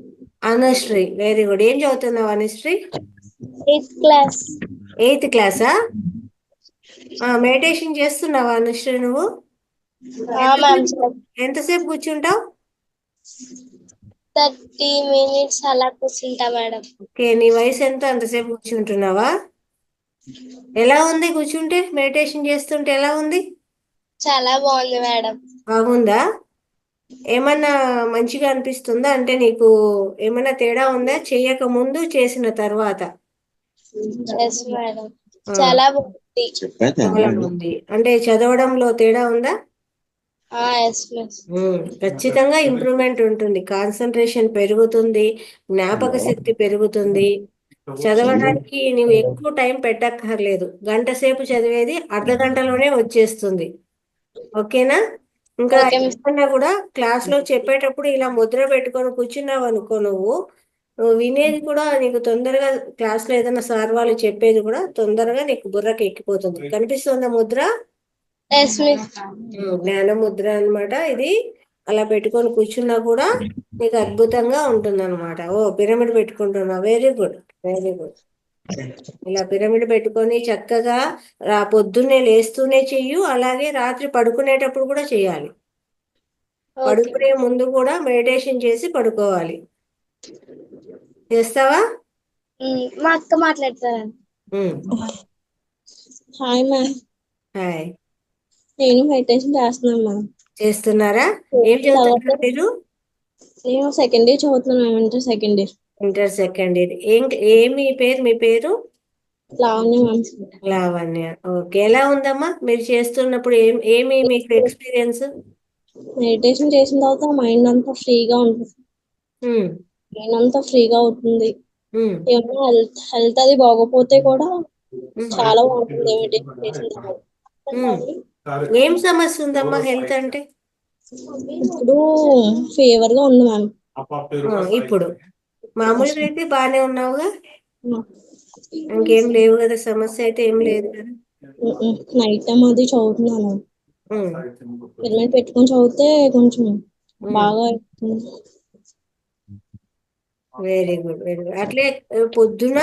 B: Anusri. Very good. ఏం చదువుతున్నావు అనుశ్రీ?
H: 8th class.
B: 8th క్లాసా? మెడిటేషన్ చేస్తున్నావా అనుశ్రీ నువ్వు? ఎంతసేపు కూర్చుంటావు?
H: 30 minutes అలా కూర్చుంటా మేడం.
B: ఓకే, నీ వయసు ఎంత? అంతసేపు కూర్చుంటున్నావా? ఎలా ఉంది కూర్చుంటే? మెడిటేషన్ చేస్తుంటే ఎలా ఉంది?
H: చాలా బాగుంది మేడం.
B: బాగుందా? ఏమన్నా మంచిగా అనిపిస్తుందా? అంటే నీకు ఏమన్నా తేడా ఉందా చేయక ముందు చేసిన తర్వాత?
H: ఎస్ మేడం, చాలా బాగుంది.
B: చాలా బాగుంది. అంటే చదవడంలో తేడా ఉందా?
H: Yes miss.
B: ఖచ్చితంగా ఇంప్రూవ్మెంట్ ఉంటుంది. కాన్సన్ట్రేషన్ పెరుగుతుంది, జ్ఞాపక శక్తి పెరుగుతుంది. చదవడానికి నువ్వు ఎక్కువ టైం పెట్టక్కర్లేదు. గంట సేపు చదివేది అర్ధగంటలోనే వచ్చేస్తుంది. ఓకేనా? ఇంకా ఏమన్నా కూడా క్లాస్ లో చెప్పేటప్పుడు ఇలా ముద్ర పెట్టుకొని కూర్చున్నావు అనుకో, నువ్వు వినేది కూడా నీకు తొందరగా, క్లాస్ లో ఏదైనా సార్ వాళ్ళు చెప్పేది కూడా తొందరగా నీకు బుర్రకి ఎక్కిపోతుంది. కనిపిస్తుందా ముద్ర? జ్ఞాన ముద్ర అన్నమాట ఇది. అలా పెట్టుకొని కూర్చున్నా కూడా నీకు అద్భుతంగా ఉంటుంది అనమాట. ఓ, పిరమిడ్ పెట్టుకుంటున్నా. Very good, very good. ఇలా పిరమిడ్ పెట్టుకొని చక్కగా పొద్దున్నే లేస్తూనే చెయ్యు, అలాగే రాత్రి పడుకునేటప్పుడు కూడా చేయాలి. పడుకునే ముందు కూడా మెడిటేషన్ చేసి పడుకోవాలి. చేస్తావా?
H: మా అక్క మాట్లాడతారా? Hi ma'am.
B: హాయ్.
H: నేను మెడిటేషన్ చేస్తున్నాను మ్యామ్.
B: చేస్తున్నారా? ఏం చదువుతున్నారు మీరు?
H: నేను సెకండ్ ఇయర్ చదువుతున్నాను ma'am. Inter second year.
B: Inter second year. ఏమి పేరు? మీ పేరు?
H: లావణ్య మ్యామ్.
B: లావణ్య. ఓకే, ఎలా ఉందమ్మా మీరు చేస్తున్నప్పుడు? ఏమి మీకు ఎక్స్పీరియన్స్?
H: మెడిటేషన్ చేసిన తర్వాత మైండ్ అంతా ఫ్రీగా ఉంటుంది. మైండ్ అంతా ఫ్రీగా అవుతుంది. ఏమన్నా హెల్త్ అది బాగోపోతే కూడా చాలా బాగుంటుంది మెడిటేషన్ చేసిన తర్వాత.
B: ఏం సమస్య ఉందమ్మా హెల్త్ అంటే?
H: ఇప్పుడు ఫీవర్ గా ఉంది మ్యామ్.
B: ఇప్పుడు మామూలుగా అయితే బాగానే ఉన్నావుగా? ఇంకేం లేవు కదా, సమస్య అయితే ఏం లేదు కదా?
H: నైట్ టైం అది చదువుతున్నాను, హెల్మెట్ పెట్టుకొని చదివితే కొంచెం బాగా
B: వెరీ గుడ్, వెరీ గుడ్. అట్లే పొద్దున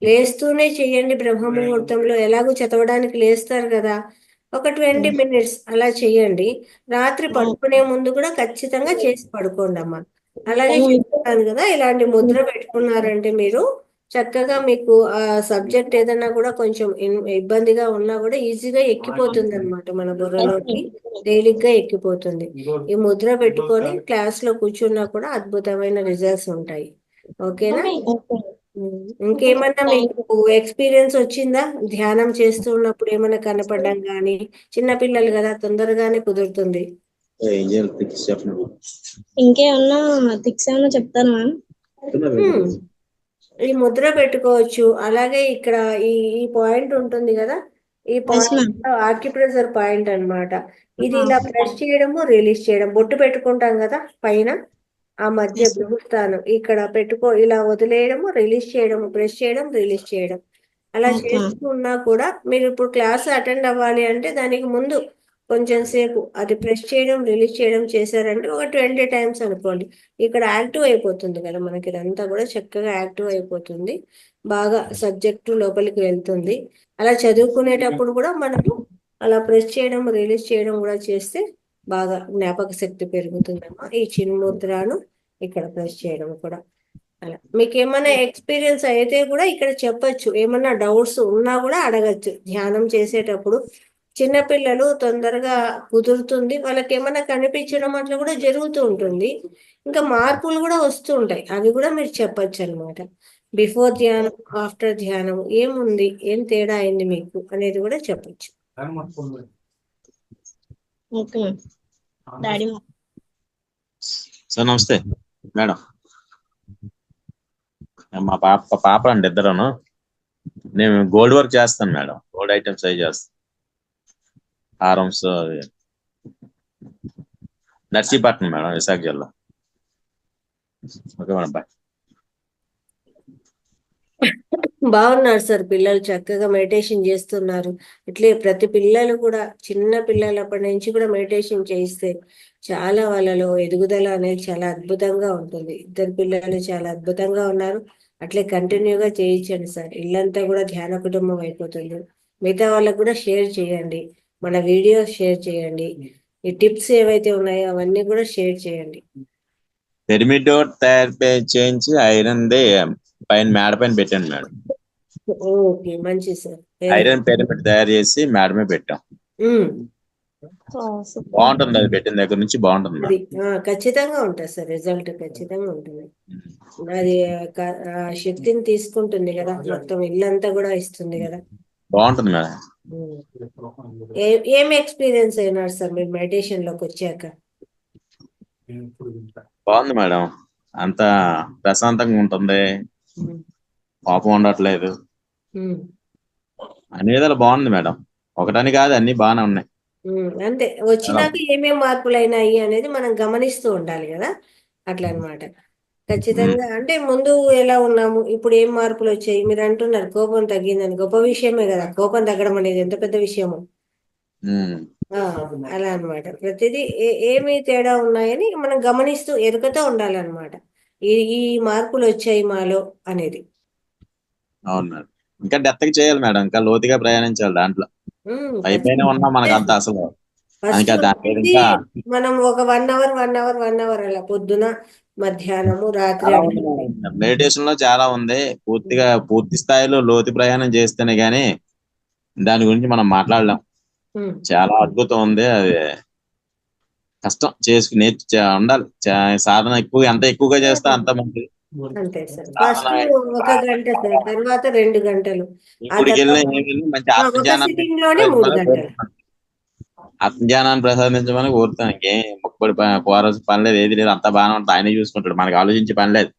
B: లేస్తూనే చెయ్యండి. బ్రహ్మ ముహూర్తంలో ఎలాగో చదవడానికి లేస్తారు కదా, ఒక 20 minutes అలా చెయ్యండి. రాత్రి పడుకునే ముందు కూడా ఖచ్చితంగా చేసి పడుకోండి అమ్మా. అలాగే చెప్తాను కదా, ఇలాంటి ముద్ర పెట్టుకున్నారంటే మీరు చక్కగా మీకు ఆ సబ్జెక్ట్ ఏదైనా కూడా కొంచెం ఇబ్బందిగా ఉన్నా కూడా ఈజీగా ఎక్కిపోతుంది అనమాట, మన బుర్రలోకి తేలిగ్గా ఎక్కిపోతుంది. ఈ ముద్ర పెట్టుకొని క్లాస్ లో కూర్చున్నా కూడా అద్భుతమైన రిజల్ట్స్ ఉంటాయి. ఓకేనా? ఇంకేమన్నా మీకు ఎక్స్పీరియన్స్ వచ్చిందా ధ్యానం చేస్తూ ఉన్నప్పుడు? ఏమైనా కనపడడం కానీ? చిన్నపిల్లలు కదా, తొందరగానే కుదురుతుంది.
H: ఇంకేమన్నా టిక్స్ ఏమన్నా చెప్తాను మ్యామ్?
B: ఈ ముద్ర పెట్టుకోవచ్చు. అలాగే ఇక్కడ ఈ ఈ పాయింట్ ఉంటుంది కదా, ఈ పాయింట్ ఆక్యుప్రెషర్ పాయింట్ అన్నమాట. ఇది ఇలా ప్రెస్ చేయడము, రిలీజ్ చేయడం. బొట్టు పెట్టుకుంటాం కదా పైన, ఆ మధ్య బృహస్థానం ఇక్కడ పెట్టుకో, ఇలా వదిలేయడము, రిలీజ్ చేయడము, ప్రెస్ చేయడం, రిలీజ్ చేయడం. అలా చేస్తూ ఉన్నా కూడా మీరు ఇప్పుడు క్లాస్ అటెండ్ అవ్వాలి అంటే దానికి ముందు కొంచెం సేపు అది ప్రెస్ చేయడం, రిలీజ్ చేయడం చేశారంటే ఒక 20 times అనుకోండి, ఇక్కడ యాక్టివ్ అయిపోతుంది కదా మనకి, ఇదంతా కూడా చక్కగా యాక్టివ్ అయిపోతుంది, బాగా సబ్జెక్టు లోపలికి వెళ్తుంది. అలా చదువుకునేటప్పుడు కూడా మనము అలా ప్రెస్ చేయడం, రిలీజ్ చేయడం కూడా చేస్తే బాగా జ్ఞాపక శక్తి పెరుగుతుందమ్మా. ఈ చిన్ముద్రను ఇక్కడ ప్రెస్ చేయడం కూడా అలా. మీకు ఏమైనా ఎక్స్పీరియన్స్ అయితే కూడా ఇక్కడ చెప్పొచ్చు, ఏమన్నా డౌట్స్ ఉన్నా కూడా అడగచ్చు ధ్యానం చేసేటప్పుడు. చిన్నపిల్లలు తొందరగా కుదురుతుంది, వాళ్ళకి ఏమైనా కనిపించడం అట్లా కూడా జరుగుతూ ఉంటుంది. ఇంకా మార్పులు కూడా వస్తూ ఉంటాయి, అవి కూడా మీరు చెప్పచ్చు అనమాట. బిఫోర్ ధ్యానం, ఆఫ్టర్ ధ్యానం ఏముంది, ఏం తేడా అయింది మీకు అనేది కూడా చెప్పచ్చు.
H: Okay daddy.
I: సార్ నమస్తే మేడం. మా పాప అండి ఇద్దరును. నేను గోల్డ్ వర్క్ చేస్తాను మేడం, గోల్డ్ ఐటమ్స్ అవి చేస్తాను, హారమ్స్ అవి. నర్సీపట్నం మేడం, విశాఖ జిల్లా. Okay madam, bye.
B: బాగున్నారు సార్, పిల్లలు చక్కగా మెడిటేషన్ చేస్తున్నారు. ఇట్లే ప్రతి పిల్లలు కూడా చిన్న పిల్లలప్పటి నుంచి కూడా మెడిటేషన్ చేయిస్తే చాలా వాళ్ళలో ఎదుగుదల అనేది చాలా అద్భుతంగా ఉంటుంది. ఇద్దరు పిల్లలు చాలా అద్భుతంగా ఉన్నారు. అట్లే కంటిన్యూగా చేయించండి సార్, ఇల్లంతా కూడా ధ్యాన కుటుంబం అయిపోతుంది. మిగతా వాళ్ళకు కూడా షేర్ చేయండి, మన వీడియోస్ షేర్ చేయండి, ఈ టిప్స్ ఏవైతే ఉన్నాయో అవన్నీ కూడా షేర్ చేయండి.
I: పిరమిడ్ తయారు చేయించి ఐరన్ ది పైన మేడ పైన పెట్టాను మేడం.
B: ఓకే, మంచి సార్.
I: ఐరన్ పిరమిడ్ తయారు చేసి మేడ మీద పెట్టాం. బాగుంటుంది, అది పెట్టిన దగ్గర నుంచి బాగుంటుంది.
B: అది ఖచ్చితంగా ఉంటుంది సార్, రిజల్ట్ ఖచ్చితంగా ఉంటుంది. అది శక్తిని తీసుకుంటుంది కదా, మొత్తం ఇల్లంతా కూడా ఇస్తుంది కదా,
I: బాగుంటుంది మేడం.
B: ఏం ఎక్స్పీరియన్స్ అయినారు సార్ మీరు మెడిటేషన్ లోకి వచ్చాక?
I: బాగుంది మేడం, అంతా ప్రశాంతంగా ఉంటుంది, కోపం ఉండట్లేదు, అన్ని విధాలు బాగుంది మేడం. ఒకటని కాదు, అన్ని బాగానే ఉన్నాయి.
B: అంతే, వచ్చినాక ఏమేం మార్పులు అయినాయి అనేది మనం గమనిస్తూ ఉండాలి కదా, అట్లా అన్నమాట. ఖచ్చితంగా అంటే ముందు ఎలా ఉన్నాము, ఇప్పుడు ఏం మార్పులు వచ్చాయి. మీరు అంటున్నారు కోపం తగ్గిందని, గొప్ప విషయమే కదా, కోపం తగ్గడం అనేది ఎంత పెద్ద విషయము. అలా అన్నమాట, ప్రతిదీ ఏమి తేడా ఉన్నాయని మనం గమనిస్తూ ఎరుకతో ఉండాలన్నమాట. ఈ మార్పులు వచ్చాయి మాలో అనేది.
I: అవును మేడం, ఇంకా డెప్త్గా చేయాలి మేడం, ఇంకా లోతుగా ప్రయాణించాలి దాంట్లో. అయిపోయినా ఉన్నా మనకు అంత అసలు ఇంకా
B: మనం ఒక 1 hour అలా పొద్దున, మధ్యాహ్నము, రాత్రి
I: మెడిటేషన్ లో చాలా ఉంది. పూర్తి స్థాయిలో లోతు ప్రయాణం చేస్తేనే గానీ దాని గురించి మనం మాట్లాడలేం. చాలా అద్భుతం ఉంది, అది కష్టం చేసుకుని ఉండాలి. సాధన ఎంత ఎక్కువగా చేస్తే అంత మంచిది.
B: అంతే సార్, ఫస్ట్ 1 గంట సార్, తర్వాత 2 గంటలు,
I: మంచి ఆత్మజ్ఞానాన్ని ప్రసాదించమని కోరుతాను. ఇంకేం మొక్కుబడి కోరాల్సిన పని లేదు, ఏది లేదు, అంతా బాగానే ఉంటుంది. ఆయనే చూసుకుంటాడు, మనకు ఆలోచించే పని లేదు.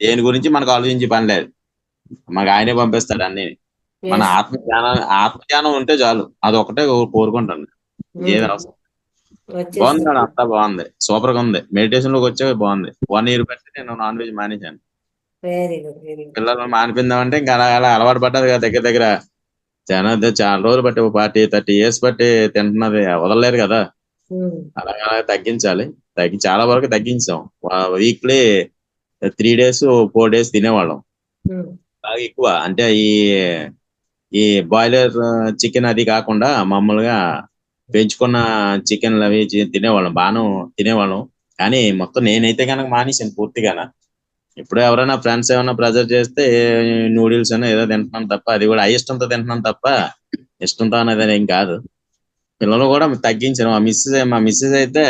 I: దేని గురించి మనకు ఆలోచించే పని లేదు. మాకు ఆయనే పంపిస్తాడు అన్ని. మన ఆత్మజ్ఞానం ఉంటే చాలు, అదొకటే కోరుకుంటాను. ఏది అవసరం. బాగుంది మేడం, అంతా బాగుంది, సూపర్ గా ఉంది. మెడిటేషన్ లోకి వచ్చే బాగుంది. 1 year బట్టి నేను నాన్ వెజ్ మానేశాను. పిల్లలు మానిపిందామంటే ఇంకా అలా అలా అలవాటు పడ్డది కదా. దగ్గర దగ్గర చాలా రోజులు బట్టి 30 years బట్టి తింటున్నది, వదలలేరు కదా. అలాగే అలాగే తగ్గించాలి. చాలా వరకు తగ్గించాం. వీక్లీ 3 days 4 days తినేవాళ్ళం. బాగా ఎక్కువ అంటే ఈ బాయిలర్ చికెన్ అది కాకుండా మామూలుగా పెంచుకున్న చికెన్లు అవి తినేవాళ్ళం, బాను తినేవాళ్ళం. కానీ మొత్తం నేనైతే కనుక మానేసాను పూర్తిగా. ఇప్పుడు ఎవరైనా ఫ్రెండ్స్ ఏమైనా ప్రెజర్ చేస్తే నూడిల్స్ అని ఏదో తింటున్నాను తప్ప, అది కూడా అయిష్టంతో తింటున్నాను తప్ప ఇష్టంతో అనేది ఏం కాదు. పిల్లలు కూడా తగ్గించారు. మా మిస్సెస్ అయితే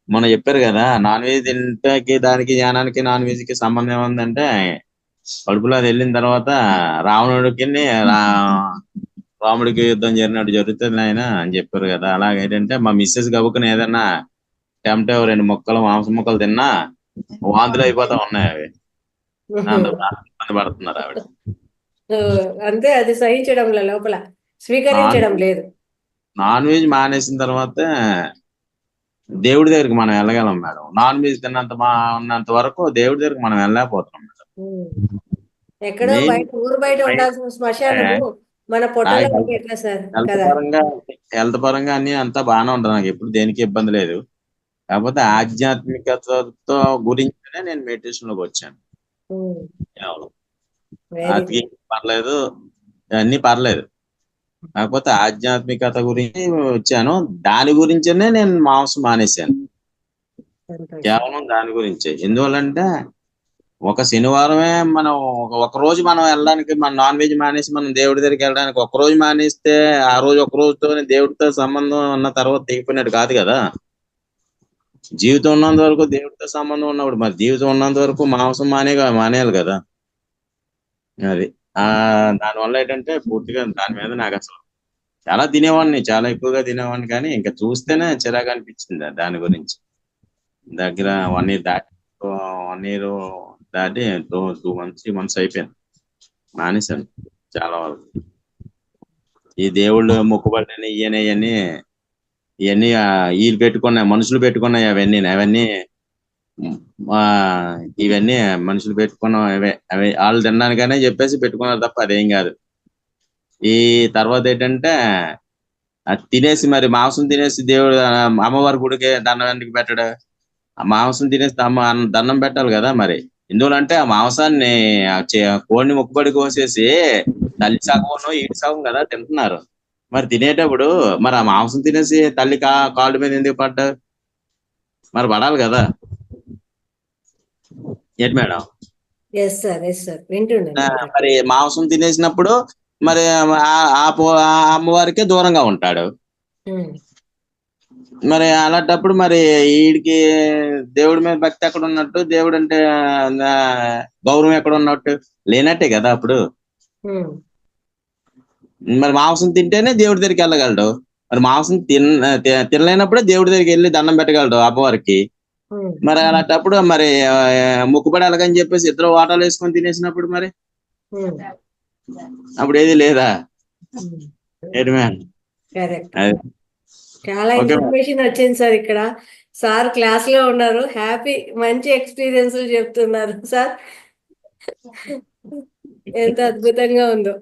I: మొన్న చెప్పారు కదా, నాన్ వెజ్ తింటే దానికి జ్ఞానానికి నాన్ వెజ్ కి సంబంధం ఏముందంటే, కడుపులో అది వెళ్ళిన తర్వాత రావణుడికి రాముడికి యుద్ధం జరిగినట్టు జరుగుతుంది ఆయన అని చెప్పారు కదా. అలాగేంటంటే మా మిస్సెస్ గబుకుని ఏదన్నా టెంప్టే 2 ముక్కలు మాంసం ముక్కలు తిన్నా వాంతులు అయిపోతా ఉన్నాయి. అవి ఇబ్బంది పడుతున్నారు ఆవిడ.
B: అంతే, అది సహించడం లోపల స్వీకరించడం లేదు.
I: నాన్ వెజ్ మానేసిన తర్వాత దేవుడి దగ్గరికి మనం వెళ్ళగలం మేడం. నాన్ వెజ్ ఉన్నంత వరకు దేవుడి దగ్గరికి మనం వెళ్ళలేకపోతున్నాం మేడం.
B: ఎక్కడో బయట, ఊరు బయట ఉండాల్సిన శ్మశానము మన పొట్టలో ఎట్లా సార్?
I: హెల్త్ పరంగా అన్ని అంతా బాగానే ఉంటుంది, నాకు ఎప్పుడు దేనికి ఇబ్బంది లేదు. కాకపోతే ఆధ్యాత్మికతతో గురించే నేను మెడిటేషన్ లోకి వచ్చాను. అది పర్లేదు, అన్ని పర్లేదు. కాకపోతే ఆధ్యాత్మికత గురించి వచ్చాను, దాని గురించే నేను మాంసం మానేశాను. కేవలం దాని గురించే. ఎందువల్లంటే ఒక శనివారమే మనం ఒక రోజు మనం వెళ్ళడానికి, మన నాన్ వెజ్ మానేసి మనం దేవుడి దగ్గరికి వెళ్ళడానికి ఒక రోజు మానేస్తే ఆ రోజు ఒక రోజుతోనే దేవుడితో సంబంధం ఉన్న తర్వాత తెగిపోయినట్టు కాదు కదా. జీవితం ఉన్నంత వరకు దేవుడితో సంబంధం ఉన్నప్పుడు మరి జీవితం ఉన్నంత వరకు మాంసం మానేయాలి కదా. అది దానివల్ల ఏంటంటే పూర్తిగా దాని మీద నాకు అసలు చాలా తినేవాడిని, చాలా ఎక్కువగా తినేవాడిని. కానీ ఇంకా చూస్తేనే చిరాకు అనిపించింది దాని గురించి. దగ్గర 1 year దాటి 2 months 3 months అయిపోయింది మానేశాను చాలా వరకు. ఈ దేవుళ్ళు మొక్కుబడిని ఇవన్నీ వీళ్ళు పెట్టుకున్నాయి, మనుషులు పెట్టుకున్నాయి. అవన్నీ ఇవన్నీ మనుషులు పెట్టుకున్నాం. అవి వాళ్ళు తినడానికనే చెప్పేసి పెట్టుకున్నారు తప్ప అదేం కాదు. ఈ తర్వాత ఏంటంటే తినేసి మరి మాంసం తినేసి దేవుడు అమ్మవారి గుడికి దండం ఎందుకు పెట్టడు? ఆ మాంసం తినేసి దండం పెట్టాలి కదా. మరి ఎందువలంటే ఆ మాంసాన్ని కోడిని మొక్కుబడి కోసేసి తల్లి సగం ఈడు సగం కదా తింటున్నారు. మరి తినేటప్పుడు మరి ఆ మాంసం తినేసి తల్లి కాళ్ళ మీద ఎందుకు పడ్డా? మరి పడాలి కదా. ఏంటి మేడం? మరి మాంసం తినేసినప్పుడు మరి ఆ అమ్మవారికే దూరంగా ఉంటాడు. మరి అలాంటప్పుడు మరి వీడికి దేవుడి మీద భక్తి ఎక్కడ ఉన్నట్టు, దేవుడు అంటే గౌరవం ఎక్కడ ఉన్నట్టు? లేనట్టే కదా. అప్పుడు మరి మాంసం తింటేనే దేవుడి దగ్గరికి వెళ్ళగలడు. మరి మాంసం తినలేనప్పుడే దేవుడి దగ్గరికి వెళ్ళి దండం పెట్టగలడు అమ్మవారికి. మరి అలాంటప్పుడు మరి మొక్కుబడి అలాగని చెప్పేసి ఇద్దరు వాటాలు వేసుకొని తినేసినప్పుడు మరి అప్పుడు ఏది లేదా?
B: చాలా ఇన్ఫర్మేషన్ వచ్చింది సార్. ఇక్కడ సార్ క్లాస్ లో ఉన్నారు, హ్యాపీ, మంచి ఎక్స్పీరియన్స్ చెప్తున్నారు సార్. ఎంత అద్భుతంగా ఉందో.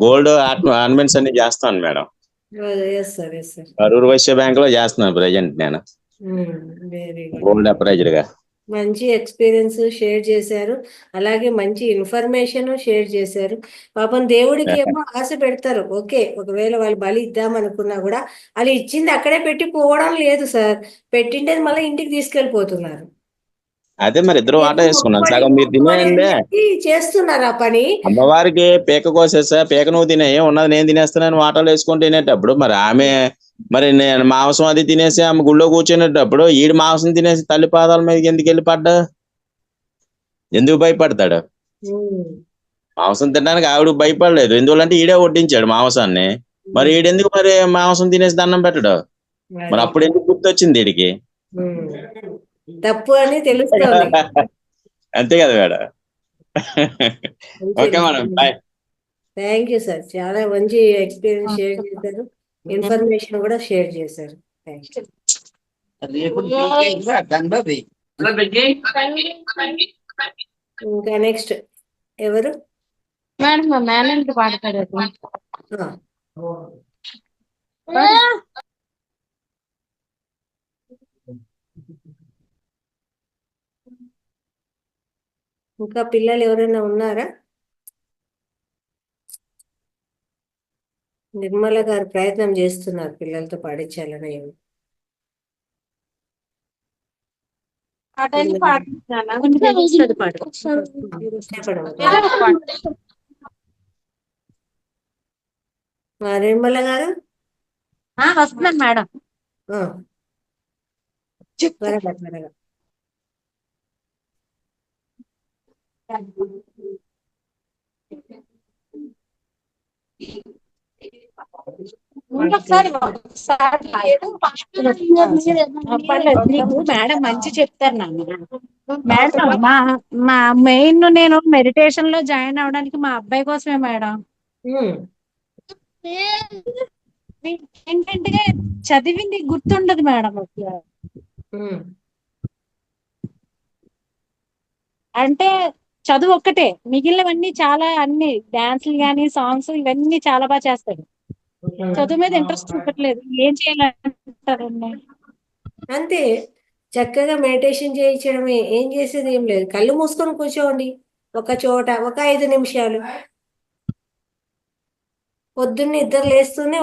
I: గోల్డ్ ఆర్నమెంట్స్ అన్ని చేస్తాను మేడం. కరూర్ వైశ్య బ్యాంక్ లో చేస్తున్నాను ప్రజెంట్ నేను, గోల్డ్ అప్రైజర్ గా.
B: మంచి ఎక్స్పీరియన్స్ షేర్ చేశారు, అలాగే మంచి ఇన్ఫర్మేషన్ షేర్ చేశారు. పాపం దేవుడికి ఏమో ఆశ పెడతారు, ఓకే, ఒకవేళ వాళ్ళు బలి ఇద్దామనుకున్నా కూడా వాళ్ళు ఇచ్చింది అక్కడే పెట్టి పోవడం లేదు సార్, పెట్టిండేది మళ్ళీ ఇంటికి తీసుకెళ్లిపోతున్నారు.
I: అదే మరి ఇద్దరు వాటా వేసుకున్నాను, సగం మీరు తినేయండి
B: చేస్తున్నారు ఆ పని.
I: అమ్మవారికి పేక కోసేసా, పేక నువ్వు తినేయి, ఉన్నది నేను తినేస్తున్నాను వాటాలు వేసుకొని తినేటప్పుడు మరి ఆమె మరి నేను మాంసం అది తినేసి ఆమె గుళ్ళో కూర్చునేటప్పుడు ఈడు మాంసం తినేసి తల్లి పాదాల మీదకి ఎందుకు వెళ్ళి పడ్డా? ఎందుకు భయపడతాడు? మాంసం తినడానికి ఆవిడ భయపడలేదు, ఎందుకంటే ఈడే వడ్డించాడు మాంసాన్ని. మరి ఈడెందుకు మరి మాంసం తినేసి దండం పెట్టడు? మరి అప్పుడు ఎందుకు గుర్తొచ్చింది వీడికి?
B: తప్పు అని తెలుస్తుంది.
I: అంతే కదా madam. Okay madam, bye.
B: Thank you sir, చాలా మంచి ఎక్స్పీరియన్స్ షేర్ చేశారు, ఇన్ఫర్మేషన్ కూడా షేర్ చేశారు. Thank you. ఇంకా నెక్స్ట్ ఎవరు
E: మేడం? మా మేనేజర్ పాడతారు.
B: ఇంకా పిల్లలు ఎవరైనా ఉన్నారా? నిర్మల గారు ప్రయత్నం చేస్తున్నారు పిల్లలతో పాడించాలని. నిర్మల గారు
E: వస్తున్నాను మేడం.
B: త్వరగా త్వరగా.
E: నీకు మేడం మంచి చెప్తారు నాన్న. మేడం మా మెయిన్ నేను మెడిటేషన్ లో జాయిన్ అవడానికి మా అబ్బాయి కోసమే మేడం. ఏంటంటే చదివింది గుర్తుండదు మేడం. అంటే చదువు ఒక్కటే, మిగిలినవన్నీ చాలా అన్ని డాన్సులు గానీ సాంగ్స్ ఇవన్నీ చాలా బాగా చేస్తాడు. చదువు మీద ఇంట్రెస్ట్ చూపట్లేదు. ఏం చేయాలంటారండి?
B: అంతే, చక్కగా మెడిటేషన్ చేయించడమే, ఏం చేసేది ఏం లేదు. కళ్ళు మూసుకొని కూర్చోండి ఒక చోట ఒక 5 నిమిషాలు. పొద్దున్న నిద్ర లేస్తూనే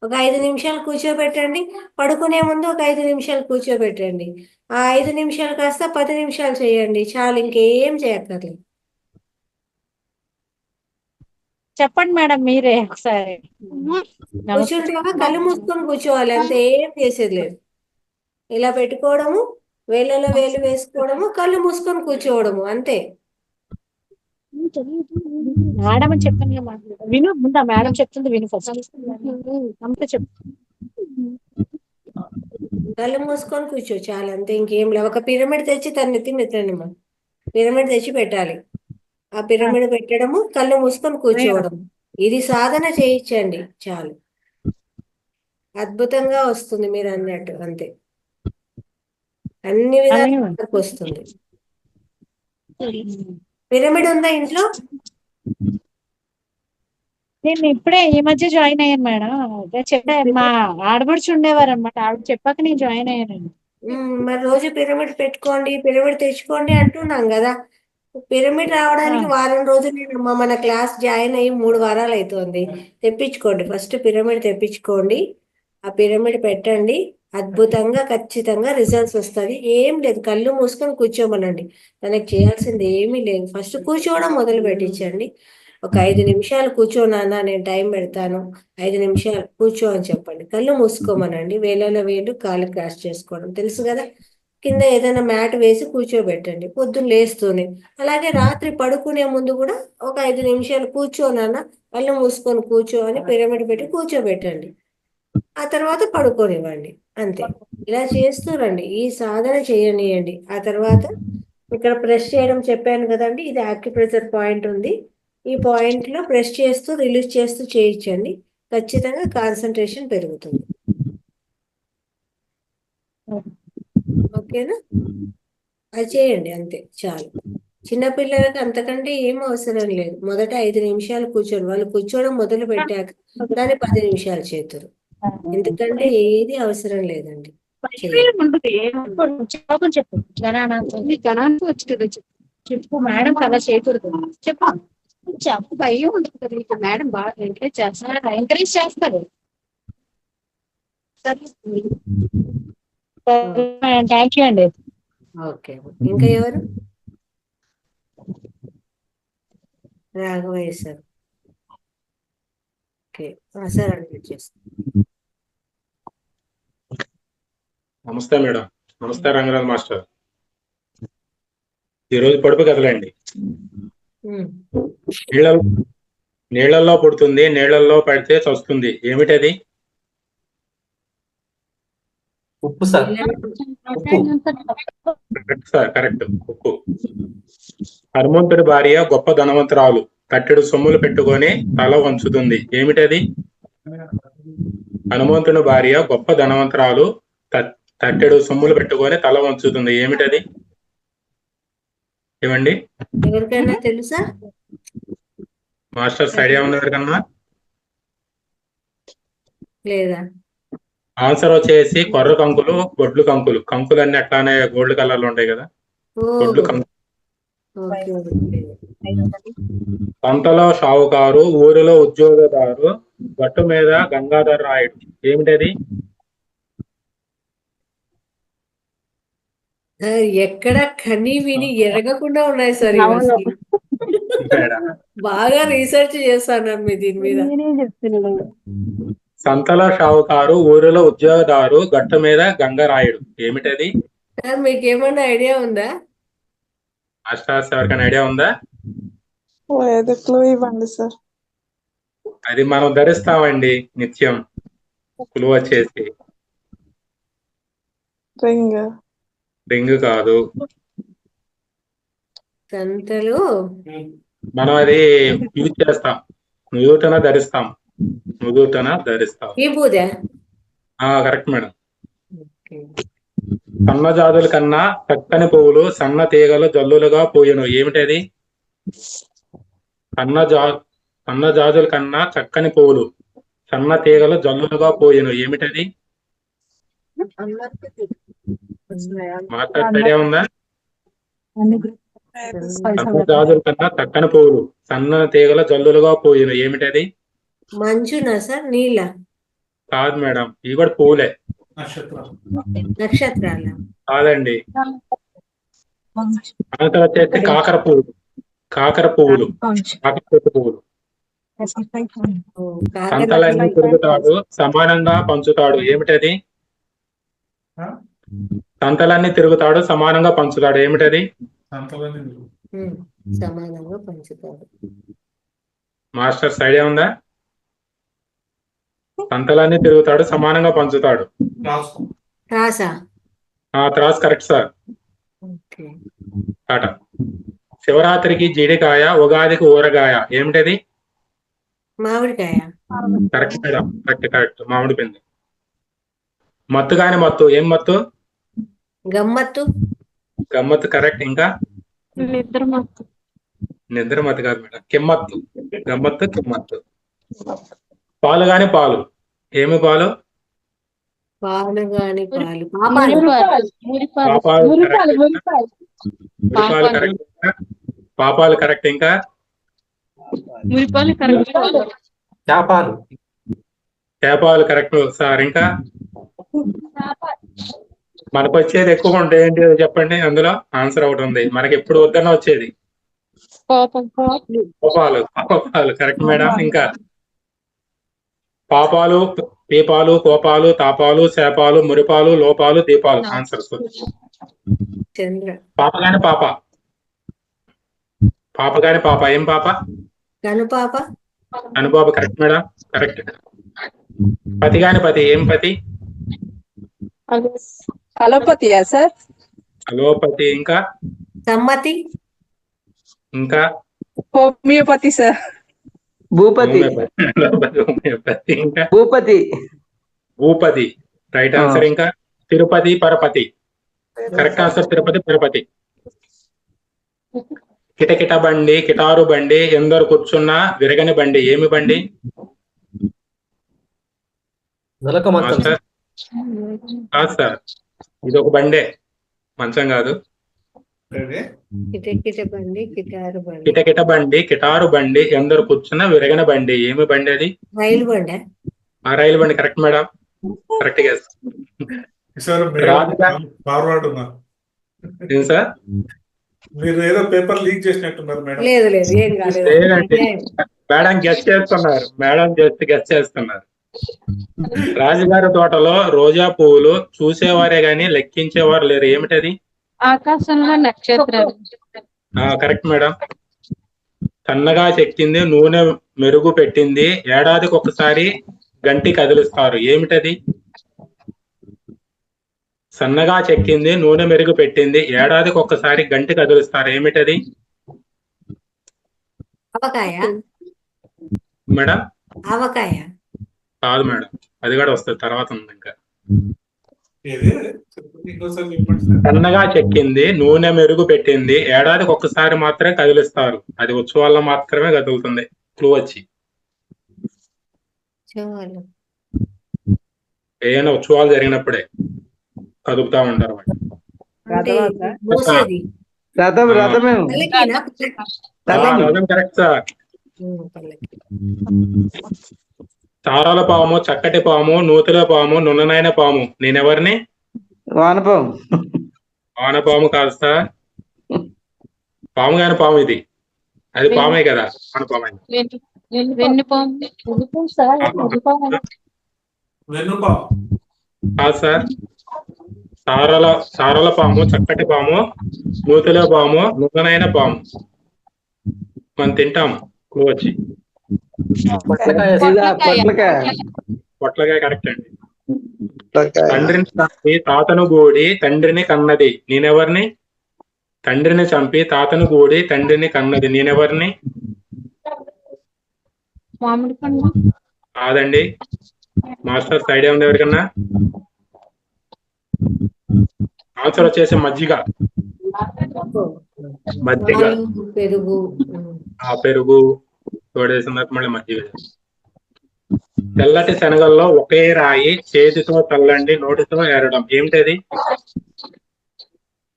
B: ఒక 5 నిమిషాలు కూర్చోబెట్టండి. పడుకునే ముందు ఒక 5 నిమిషాలు కూర్చోబెట్టండి. ఆ 5 నిమిషాలు కాస్త 10 నిమిషాలు చేయండి చాలు, ఇంకేం చేయక్కర్లేదు.
E: చెప్పండి మేడం మీరే ఒకసారి.
B: కూర్చుంటే కళ్ళు మూసుకొని కూర్చోవాలి, అంతే, ఏం చేసేది లేదు. ఇలా పెట్టుకోవడము, వేళ్ళలో వేలు వేసుకోవడము, కళ్ళు మూసుకొని కూర్చోవడము, అంతే.
E: మేడం అని చెప్పండి, విను. ముందా మేడం చెప్తుంది విను ఫస్ట్. అంతే చెప్పు.
B: కళ్ళు మూసుకొని కూర్చో చాలు, అంతే, ఇంకేం లేదు. ఒక పిరమిడ్ తెచ్చి తన నెత్తండి, పిరమిడ్ తెచ్చి పెట్టాలి. ఆ పిరమిడ్ పెట్టడము, కళ్ళు మూసుకొని కూర్చోవడం, ఇది సాధన చేయించండి చాలు, అద్భుతంగా వస్తుంది మీరు అన్నట్టు. అంతే, అన్ని విధాలుగా వస్తుంది. పిరమిడ్ ఉందా ఇంట్లో?
E: నేను ఇప్పుడే ఈ మధ్య జాయిన్ అయ్యాను మేడం. చెప్పారు, మా ఆడబడుచు ఉండేవారు అనమాట, ఆవిడ చెప్పాక నేను జాయిన్ అయ్యానండి.
B: మరి రోజు పిరమిడ్ పెట్టుకోండి, పిరమిడ్ తెచ్చుకోండి అంటున్నాం కదా. పిరమిడ్ రావడానికి వారం రోజులు మన క్లాస్ జాయిన్ అయ్యి 3 వారాలు అవుతుంది. తెప్పించుకోండి, ఫస్ట్ పిరమిడ్ తెప్పించుకోండి, ఆ పిరమిడ్ పెట్టండి, అద్భుతంగా ఖచ్చితంగా రిజల్ట్స్ వస్తుంది. ఏం లేదు, కళ్ళు మూసుకొని కూర్చోమనండి, తనకి చేయాల్సింది ఏమీ లేదు. ఫస్ట్ కూర్చోవడం మొదలు పెట్టించండి. ఒక 5 నిమిషాలు కూర్చోనానా, నేను టైం పెడతాను, 5 నిమిషాలు కూర్చో అని చెప్పండి. కళ్ళు మూసుకోమనండి, వేలలో వేలు, కాళ్ళు క్రాస్ చేసుకోవడం తెలుసు కదా. కింద ఏదైనా మ్యాట్ వేసి కూర్చోబెట్టండి పొద్దున్న లేస్తూనే. అలాగే రాత్రి పడుకునే ముందు కూడా ఒక 5 నిమిషాలు కూర్చోనానా, కళ్ళు మూసుకొని కూర్చో అని పిరమిడ్ పెట్టి కూర్చోబెట్టండి. ఆ తర్వాత పడుకోనివ్వండి, అంతే. ఇలా చేస్తూ రండి, ఈ సాధన చేయనియండి. ఆ తర్వాత ఇక్కడ ప్రెస్ చేయడం చెప్పాను కదండి, ఇది యాక్యుప్రెషర్ పాయింట్ ఉంది. ఈ పాయింట్ లో ప్రెస్ చేస్తూ రిలీజ్ చేస్తూ చేయించండి, ఖచ్చితంగా కాన్సన్ట్రేషన్ పెరుగుతుంది. ఓకేనా? అది చేయండి, అంతే చాలు. చిన్నపిల్లలకి అంతకంటే ఏం అవసరం లేదు. మొదట 5 నిమిషాలు కూర్చోండి, వాళ్ళు కూర్చోవడం మొదలు పెట్టాక దాన్ని 10 నిమిషాలు చేతురు, ఎందుకంటే ఏది అవసరం లేదండి.
E: చెప్పు మేడం, అలా చేయకూడదు. చెప్పు భయం ఉంటుంది కదా నీకు. మేడం బాగా ఎంకరేజ్ చేస్తారు, ఎంకరేజ్ చేస్తారు. థ్యాంక్ యూ అండి.
B: ఓకే, ఇంకా ఎవరు? Raghavayya sir. Okay sir, admit చేస్తాను.
J: నమస్తే మేడం. నమస్తే రంగరాజ్ మాస్టర్. ఈరోజు పొడుపు కదలండి. నీళ్ళల్లో పుడుతుంది, నీళ్ళల్లో పడితే చస్తుంది, ఏమిటది?
A: ఉప్పు సార్.
J: Correct sir, correct. ఉప్పు. హనుమంతుడి భార్య గొప్ప ధనవంతురాలు, తట్టెడు సొమ్ములు పెట్టుకొని తల వంచుతుంది, ఏమిటది? హనుమంతుని భార్య గొప్ప ధనవంతురాలు, తట్టెడు సొమ్ములు పెట్టుకొని తల వంచుతుంది, ఏమిటది? ఏమండి,
B: ఎవరికైనా తెలుసా?
J: మాస్టర్స్ ఐడియా ఉంది ఎవరికన్నా?
B: లేదా?
J: ఆన్సర్ వచ్చేసి కొర్ర కంకులు, గొడ్లు కంకులు. కంకులన్నీ అట్లానే గోల్డ్ కలర్ లో ఉంటాయి కదా, గొడ్లు కంకులు. సంతలో షావుకారు, ఊరిలో ఉద్యోగదారు, గట్టు మీద గంగాధర్ రాయుడు, ఏమిటది?
B: ఎక్కడ కని విని ఎరగకుండా ఉన్నాయి సార్ ఇవన్నీ. బాగా రీసెర్చ్ చేస్తాను మీ దీని మీద.
J: సంతలో షావుకారు, ఊరిలో ఉద్యోగదారు, గట్టు మీద గంగరాయుడు, ఏమిటది?
B: సార్ మీకేమన్నా ఐడియా ఉందా?
J: మాస్టర్స్ ఎవరికైనా ఐడియా ఉందా?
K: ఇవ్వండి సార్.
J: అది మనం ధరిస్తామండి నిత్యం. క్లూ వచ్చేసి రింగ్ కాదు,
B: సంతలు
J: మనం అది యూజ్ చేస్తాం, నుదుటన ధరిస్తాం.
B: ఈ పూజ.
J: Correct madam. సన్న జాతుల కన్నా చక్కని పువ్వులు సన్న తీగలు జల్లులుగా పోయెను, ఏమిటది? సన్న జాతుల కన్నా చక్కని పువ్వులు సన్న తీగలు జల్లులుగా పోయెను, ఏమిటది? మాస్టర్ ఐడియా ఉందా? సన్న జాతుల కన్నా చక్కని పువ్వులు సన్న తీగల జల్లులుగా పోయెను, ఏమిటది?
B: మంచునా సార్? నీళ్ళ?
J: కాదు మేడం, ఇవి కూడా పువ్వులే.
B: నక్షత్రాల?
J: కాదండి. ఆన్సర్ వచ్చేసి కాకర పువ్వులు. కాకర పువ్వులు, కాకర పువ్వులు. సంతలన్నీ తిరుగుతాడు, సమానంగా పంచుతాడు, ఏమిటది? సంతలన్నీ తిరుగుతాడు, సమానంగా పంచుతాడు, ఏమిటది?
B: సమానంగా పంచుతాడు.
J: మాస్టర్స్ ఐడియా ఉందా? సంతలన్నీ తిరుగుతాడు, సమానంగా పంచుతాడు. త్రాస్ కరెక్ట్ సార్. శివరాత్రికి జీడికాయ, ఉగాదికి ఊరగాయ, ఏమిటది?
B: మామిడికాయ.
J: Correct madam, correct. మామిడి పిండి. మత్తు కాని మత్తు, ఏం మత్తు?
B: గమ్మత్తు.
J: గమ్మత్తు కరెక్ట్. ఇంకా నిద్ర మత్తు కాదు మేడం, కిమ్మత్తు. గమ్మత్తు, కిమ్మత్తు. పాలు కాని పాలు, ఏమి పాలు?
B: పాలు కాని పాలు.
J: పాపాలు కరెక్ట్. ఇంకా చేపాలు కరెక్ట్ సార్. ఇంకా మనకు వచ్చేది ఎక్కువ ఉంటే ఏంటి చెప్పండి, అందులో ఆన్సర్ ఒకటి ఉంది, మనకి ఎప్పుడు వద్దన్న వచ్చేది. కోపాలు కరెక్ట్ మేడం. ఇంకా పాపాలు, పీపాలు, కోపాలు, తాపాలు, శాపాలు, మురిపాలు, లోపాలు, దీపాలు, ఆన్సర్స్. పాప కాని పాప, పాప కాని పాప, ఏం పాప?
B: కనుపాప.
J: అనుపాప కరెక్ట్ మేడం, కరెక్ట్. పతి కాని పతి, ఏం పతి?
C: అలోపతియా సార్?
J: అలోపతి. ఇంకా
B: సమ్మతి.
J: ఇంకా
C: హోమియోపతి సార్.
K: భూపతి.
J: ఇంకా
K: భూపతి.
J: Bhupathi right answer. ఇంకా తిరుపతి, పరపతి కరెక్ట్ ఆన్సర్. తిరుపతి, పరపతి. కిటకిట బండి, కిటారు బండి, ఎందరు కూర్చున్నా విరగని బండి, ఏమి బండి? కాదు సార్, ఇది ఒక బండే, మంచం కాదు.
B: కిటకిట బండి, కిటారు బండి.
J: కిటకిట బండి, కిటారు బండి, ఎందరు కూర్చున్నా విరగని బండి, ఏమి బండి అది?
B: రైలు బండి.
J: రైలు బండి కరెక్ట్ మేడం, కరెక్ట్ గా. ఏం సార్
L: మీరు ఏదో పేపర్ లీక్ చేసినట్టున్నారు మేడం.
B: లేదు ఏం కాలేదు
J: మేడం, గెస్ట్ చేస్తున్నారు మేడం, గెస్ట్ చేస్తున్నారు. రాజుగారి తోటలో రోజా పువ్వులు, చూసేవారే గాని లెక్కించేవారు లేరు, ఏమిటది?
E: ఆకాశంలో నక్షత్రాలు.
J: Correct madam. సన్నగా చెక్కింది, నూనె మెరుగు పెట్టింది, ఏడాదికి ఒకసారి గంటి కదిలిస్తారు, ఏమిటది? సన్నగా చెక్కింది నూనె మెరుగు పెట్టింది ఏడాదికి ఒక్కసారి గంటి కదులుస్తారు ఏమిటది
B: ఆవకాయ
J: మేడం?
B: ఆవకాయ
J: కాదు మేడం, అది కూడా వస్తుంది తర్వాత ఉంది ఇంకా. సన్నగా చెక్కింది నూనె మెరుగు పెట్టింది ఏడాదికి ఒక్కసారి మాత్రమే కదిలిస్తారు, అది ఉత్సవాల్లో మాత్రమే కదులుతుంది. క్లూ వచ్చి ఏదైనా ఉత్సవాలు జరిగినప్పుడే కదుపుతా ఉంటారు. రథం కరెక్ట్ సార్. తారాల పాము, చక్కటి పాము, నూతుల పాము, నున్ననైన పాము, నేనెవరిని?
K: వానపాము.
J: వానపాము కాదు సార్, పాము కాని పాము ఇది, అది పామే కదా వానపాము. కాదు సార్, తారల పాము, చక్కటి పాము, నూతుల పాము, నున్ననైన పాము, మనం తింటాము. క్లూ వచ్చి పొట్లకాయ కరెక్ట్ అండి. తండ్రిని చంపి తాతను గూడి తండ్రిని కన్నది, నేనెవరిని? తండ్రిని చంపి తాతను గూడి తండ్రిని కన్నది, నేనెవరిని? కాదండి. మాస్టర్స్ ఐడియా ఉంది ఎవరికన్నా? ఆన్సర్ వచ్చేసి మజ్జిగ. మజ్జిగ,
B: పెరుగు,
J: పెరుగు తోడేసిన మళ్ళీ మజ్జిగ. తెల్లటి శనగల్లో ఒకే రాయి, చేతితో తల్లండి నోటితో ఏరడం, ఏమిటది?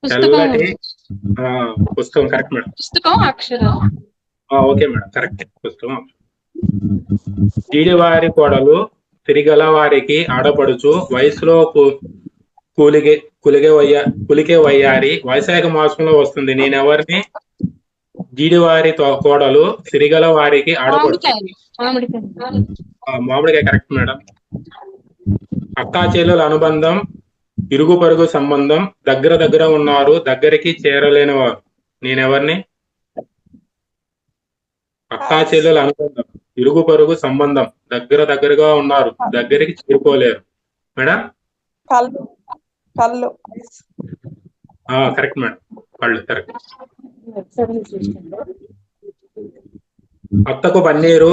J: తెల్లటి పుస్తకం correct madam. Okay madam, correct పుస్తకం. జీడివారి కోడలు తిరిగల వారికి ఆడపడుచు, వయసులో కులికే వయ్యారి, వైశాఖ మాసంలో వస్తుంది, నేనెవరిని? జీడివారి కోడలు సిరిగల వారికి ఆడపడుచు. మామిడికాయ కరెక్ట్ మేడం. అక్కా చెల్లెల అనుబంధం, ఇరుగు పరుగు సంబంధం, దగ్గర ఉన్నారు దగ్గరికి చేరలేని వారు, నేనెవరిని? అక్కా చెల్లెల అనుబంధం, ఇరుగు పరుగు సంబంధం, దగ్గరగా ఉన్నారు దగ్గరికి చేరుకోలేరు మేడం.
M: కళ్ళు.
J: కరెక్ట్ మేడం, కళ్ళు కరెక్ట్. అత్తకు పన్నీరు,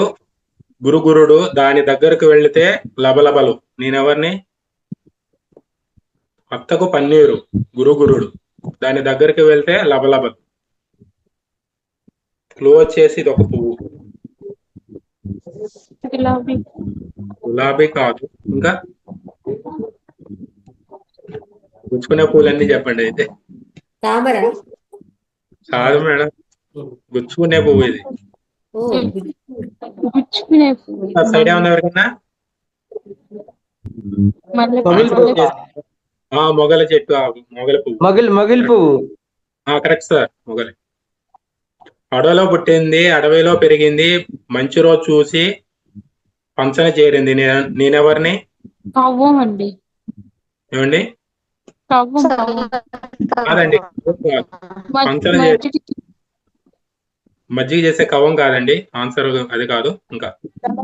J: గురుగురుడు, దాని దగ్గరకు వెళితే లబలబలు, నేనెవరిని? అత్తకు పన్నీరు, గురుగురుడు, దాని దగ్గరికి వెళ్తే లబలబలు. క్లో వచ్చేసి ఇది ఒక పువ్వు. గులాబీ కాదు, ఇంకా గుచ్చుకునే పూలన్నీ చెప్పండి అయితే.
B: తామర
J: కాదు మేడం, గుచ్చుకునే పువ్వు ఇది. సైడ్ ఏమన్నా ఎవరికన్నా? మొగల చెట్టు, మొగల పువ్వు.
K: మొగలి పువ్వు
J: కరెక్ట్ సార్, మొగలి. అడవిలో పుట్టింది అడవిలో పెరిగింది, మంచి రోజు చూసి పంచన చేరింది, నేనెవరిని? ఏమండి? కాదండి, పంచన మజ్జిగ చేసే కవ్వం కాదండి, ఆన్సర్ అది కాదు. ఇంకా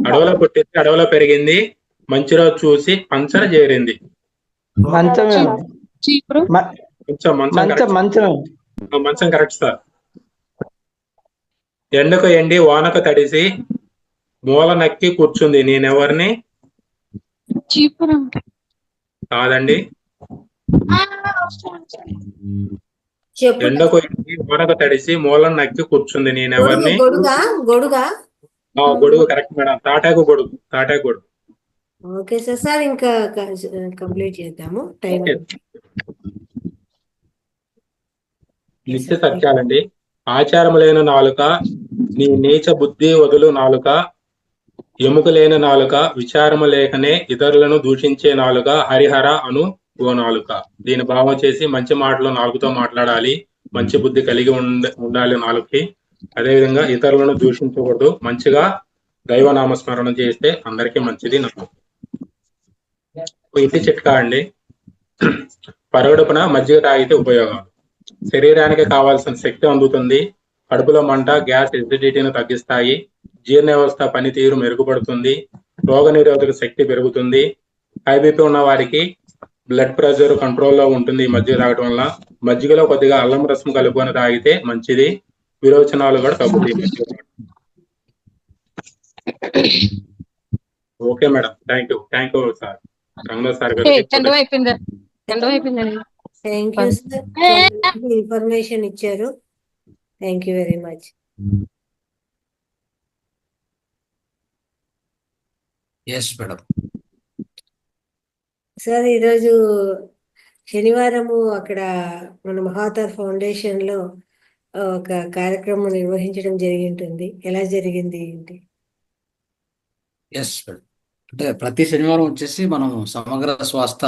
J: అడవిలో పుట్టింది అడవిలో పెరిగింది, మంచి రోజు చూసి పంచన చేరింది, మంచం కరెక్ట్ సార్. ఎండకు ఎండి వానకు తడిసి మూల నక్కి కూర్చుంది, నేనెవరిని? కాదండి. ఎండకు ఎండి వానకు తడిసి మూల నక్కి కూర్చుంది, నేనెవరిని? గొడుగు కరెక్ట్ మేడం. తాటాకు గొడుగు.
B: ఓకే సార్, ఇంకా కంప్లీట్ చేద్దాము టైం.
J: నిత్య సత్యాలండి. ఆచారం లేని నాలుక, నీ నీచ బుద్ధి వదులు నాలుక, ఎముక లేని నాలుక, విచారము లేకనే ఇతరులను దూషించే నాలుక, హరిహర అను ఓ నాలుక. దీని భావం చేసి మంచి మాటలు నాలుగుతో మాట్లాడాలి, మంచి బుద్ధి కలిగి ఉండాలి నాలుగుకి. అదేవిధంగా ఇతరులను దూషించకూడదు, మంచిగా దైవనామస్మరణ చేస్తే అందరికీ మంచిది. నాకు ఇంటి చిట్కా అండి. పరగడుపున మజ్జిగ తాగితే ఉపయోగాలు: శరీరానికి కావాల్సిన శక్తి అందుతుంది, కడుపులో మంట, గ్యాస్, ఎసిడిటీని తగ్గిస్తాయి, జీర్ణ వ్యవస్థ పనితీరు మెరుగుపడుతుంది, రోగ నిరోధక శక్తి పెరుగుతుంది, హై బీపీ ఉన్న వారికి బ్లడ్ ప్రెషర్ కంట్రోల్లో ఉంటుంది ఈ మజ్జిగ తాగడం వల్ల. మజ్జిగలో కొద్దిగా అల్లం రసం కలుపుకొని తాగితే మంచిది. విరోచనాలు కూడా తగ్గుతాయి మజ్జిగ తాగడం. Okay madam, thank you sir, Ranganath sir గారికి.
B: థ్యాంక్ యూ సార్, ఇన్ఫర్మేషన్ ఇచ్చారు. Thank you very much.
K: Yes madam.
B: Sir ఈరోజు శనివారము అక్కడ మన మహావతార్ ఫౌండేషన్ లో ఒక కార్యక్రమం నిర్వహించడం జరిగి ఉంటుంది. ఎలా జరిగింది ఏంటి?
K: Yes madam. అంటే ప్రతి శనివారం వచ్చేసి మనం సమగ్ర స్వాస్థ్య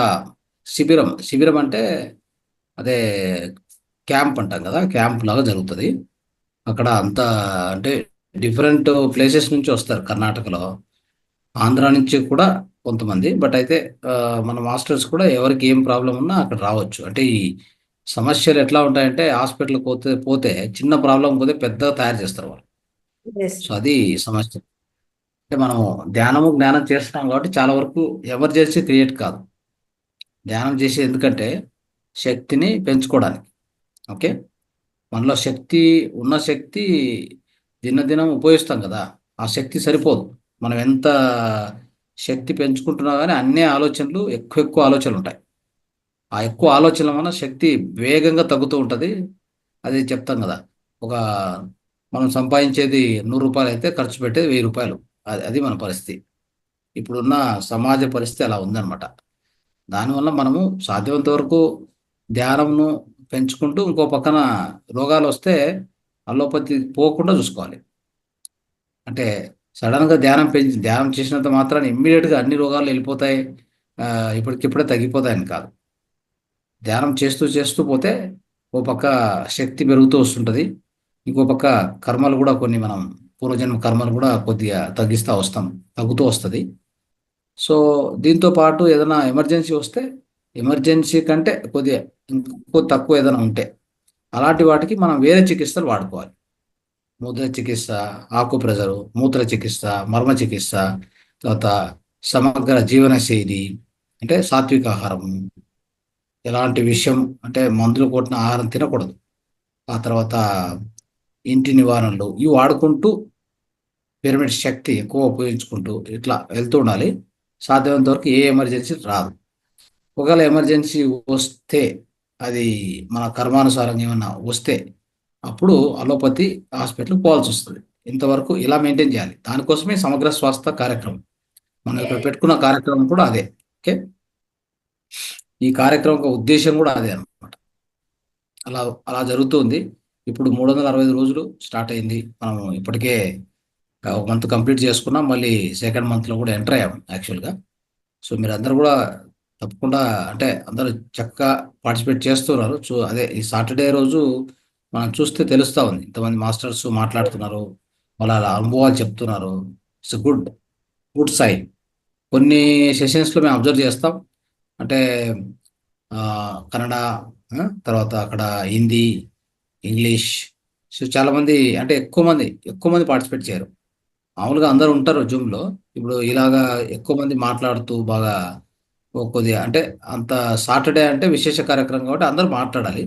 K: శిబిరం అంటే అదే క్యాంప్ అంటాం కదా, క్యాంప్ లాగా జరుగుతుంది. అక్కడ అంతా అంటే డిఫరెంట్ ప్లేసెస్ నుంచి వస్తారు. కర్ణాటకలో, ఆంధ్ర నుంచి కూడా కొంతమంది. బట్ అయితే మన మాస్టర్స్ కూడా ఎవరికి ఏం ప్రాబ్లం ఉన్నా అక్కడ రావచ్చు. అంటే ఈ సమస్యలు ఎట్లా ఉంటాయంటే హాస్పిటల్కి పోతే చిన్న ప్రాబ్లం పోతే పెద్దగా తయారు చేస్తారు వాళ్ళు. సో అది సమస్య. అంటే మనము జ్ఞానం చేస్తున్నాం కాబట్టి చాలా వరకు ఎమర్జెన్సీ క్రియేట్ కాదు. ధ్యానం చేసి ఎందుకంటే శక్తిని పెంచుకోవడానికి. ఓకే, మనలో ఉన్న శక్తి దినదినం ఉపయోగిస్తాం కదా, ఆ శక్తి సరిపోదు. మనం ఎంత శక్తి పెంచుకుంటున్నా కానీ అన్ని ఆలోచనలు ఎక్కువ ఆలోచనలు ఉంటాయి. ఆ ఎక్కువ ఆలోచనల వల్ల శక్తి వేగంగా తగ్గుతూ ఉంటుంది. అది చెప్తాం కదా, మనం సంపాదించేది 100 రూపాయలు అయితే ఖర్చు పెట్టేది 1000 రూపాయలు. అది మన పరిస్థితి. ఇప్పుడున్న సమాజ పరిస్థితి అలా ఉందన్నమాట. దానివల్ల మనము సాధ్యమంత వరకు ధ్యానంను పెంచుకుంటూ ఇంకో పక్కన రోగాలు వస్తే అలోపతి పోకుండా చూసుకోవాలి. అంటే సడన్గా ధ్యానం చేసినంత మాత్రాన్ని ఇమ్మీడియట్గా అన్ని రోగాలు వెళ్ళిపోతాయి, ఇప్పటికిప్పుడే తగ్గిపోతాయని కాదు. ధ్యానం చేస్తూ పోతే ఓ పక్క శక్తి పెరుగుతూ వస్తుంటుంది, ఇంకో పక్క కర్మలు కూడా కొన్ని మనం పూర్వజన్మ కర్మలు కూడా కొద్దిగా తగ్గుతూ వస్తుంది. సో దీంతో పాటు ఏదైనా ఎమర్జెన్సీ వస్తే, ఎమర్జెన్సీ కంటే కొద్దిగా ఇంకో తక్కువ ఏదైనా ఉంటే అలాంటి వాటికి మనం వేరే చికిత్సలు వాడుకోవాలి. ముద్ర చికిత్స, ఆకు ప్రెజరు, మూత్ర చికిత్స, మర్మ చికిత్స, తర్వాత సమగ్ర జీవన శైలి అంటే సాత్విక ఆహారం, ఎలాంటి విషయం అంటే మందులు కొట్టిన ఆహారం తినకూడదు. ఆ తర్వాత ఇంటి నివారణలు ఇవి వాడుకుంటూ పిరమిడ్ శక్తి ఎక్కువ ఉపయోగించుకుంటూ ఇట్లా వెళ్తూ ఉండాలి. సాధ్యమైనంత వరకు ఏ ఎమర్జెన్సీ రాదు. ఒకవేళ ఎమర్జెన్సీ వస్తే అది మన కర్మానుసారంగా ఏమన్నా వస్తే అప్పుడు అలోపతి హాస్పిటల్కి పోవాల్సి వస్తుంది. ఇంతవరకు ఇలా మెయింటైన్ చేయాలి. దానికోసమే సమగ్ర స్వాస్థ్య కార్యక్రమం మనం ఇక్కడ పెట్టుకున్న కార్యక్రమం కూడా అదే. ఓకే, ఈ కార్యక్రమం ఉద్దేశం కూడా అదే అనమాట. అలా జరుగుతుంది. ఇప్పుడు 365 రోజులు స్టార్ట్ అయింది. మనం ఇప్పటికే ఒక మంత్ కంప్లీట్ చేసుకున్నాం. మళ్ళీ సెకండ్ మంత్లో కూడా ఎంటర్ అయ్యాం యాక్చువల్గా. సో మీరు అందరూ కూడా తప్పకుండా అంటే అందరూ చక్కగా పార్టిసిపేట్ చేస్తున్నారు. అదే ఈ సాటర్డే రోజు మనం చూస్తే తెలుస్తూ ఉంది, ఇంతమంది మాస్టర్స్ మాట్లాడుతున్నారు, వాళ్ళ అనుభవాలు చెప్తున్నారు. It's good sign. కొన్ని సెషన్స్లో మేము అబ్జర్వ్ చేస్తాం, అంటే కన్నడ, తర్వాత అక్కడ హిందీ, ఇంగ్లీష్. సో చాలామంది అంటే ఎక్కువ మంది పార్టిసిపేట్ చేయరు. మామూలుగా అందరూ ఉంటారు జూమ్లో. ఇప్పుడు ఇలాగా ఎక్కువ మంది మాట్లాడుతూ బాగా కొద్దిగా అంటే అంత సాటర్డే అంటే విశేష కార్యక్రమం కాబట్టి అందరూ మాట్లాడాలి.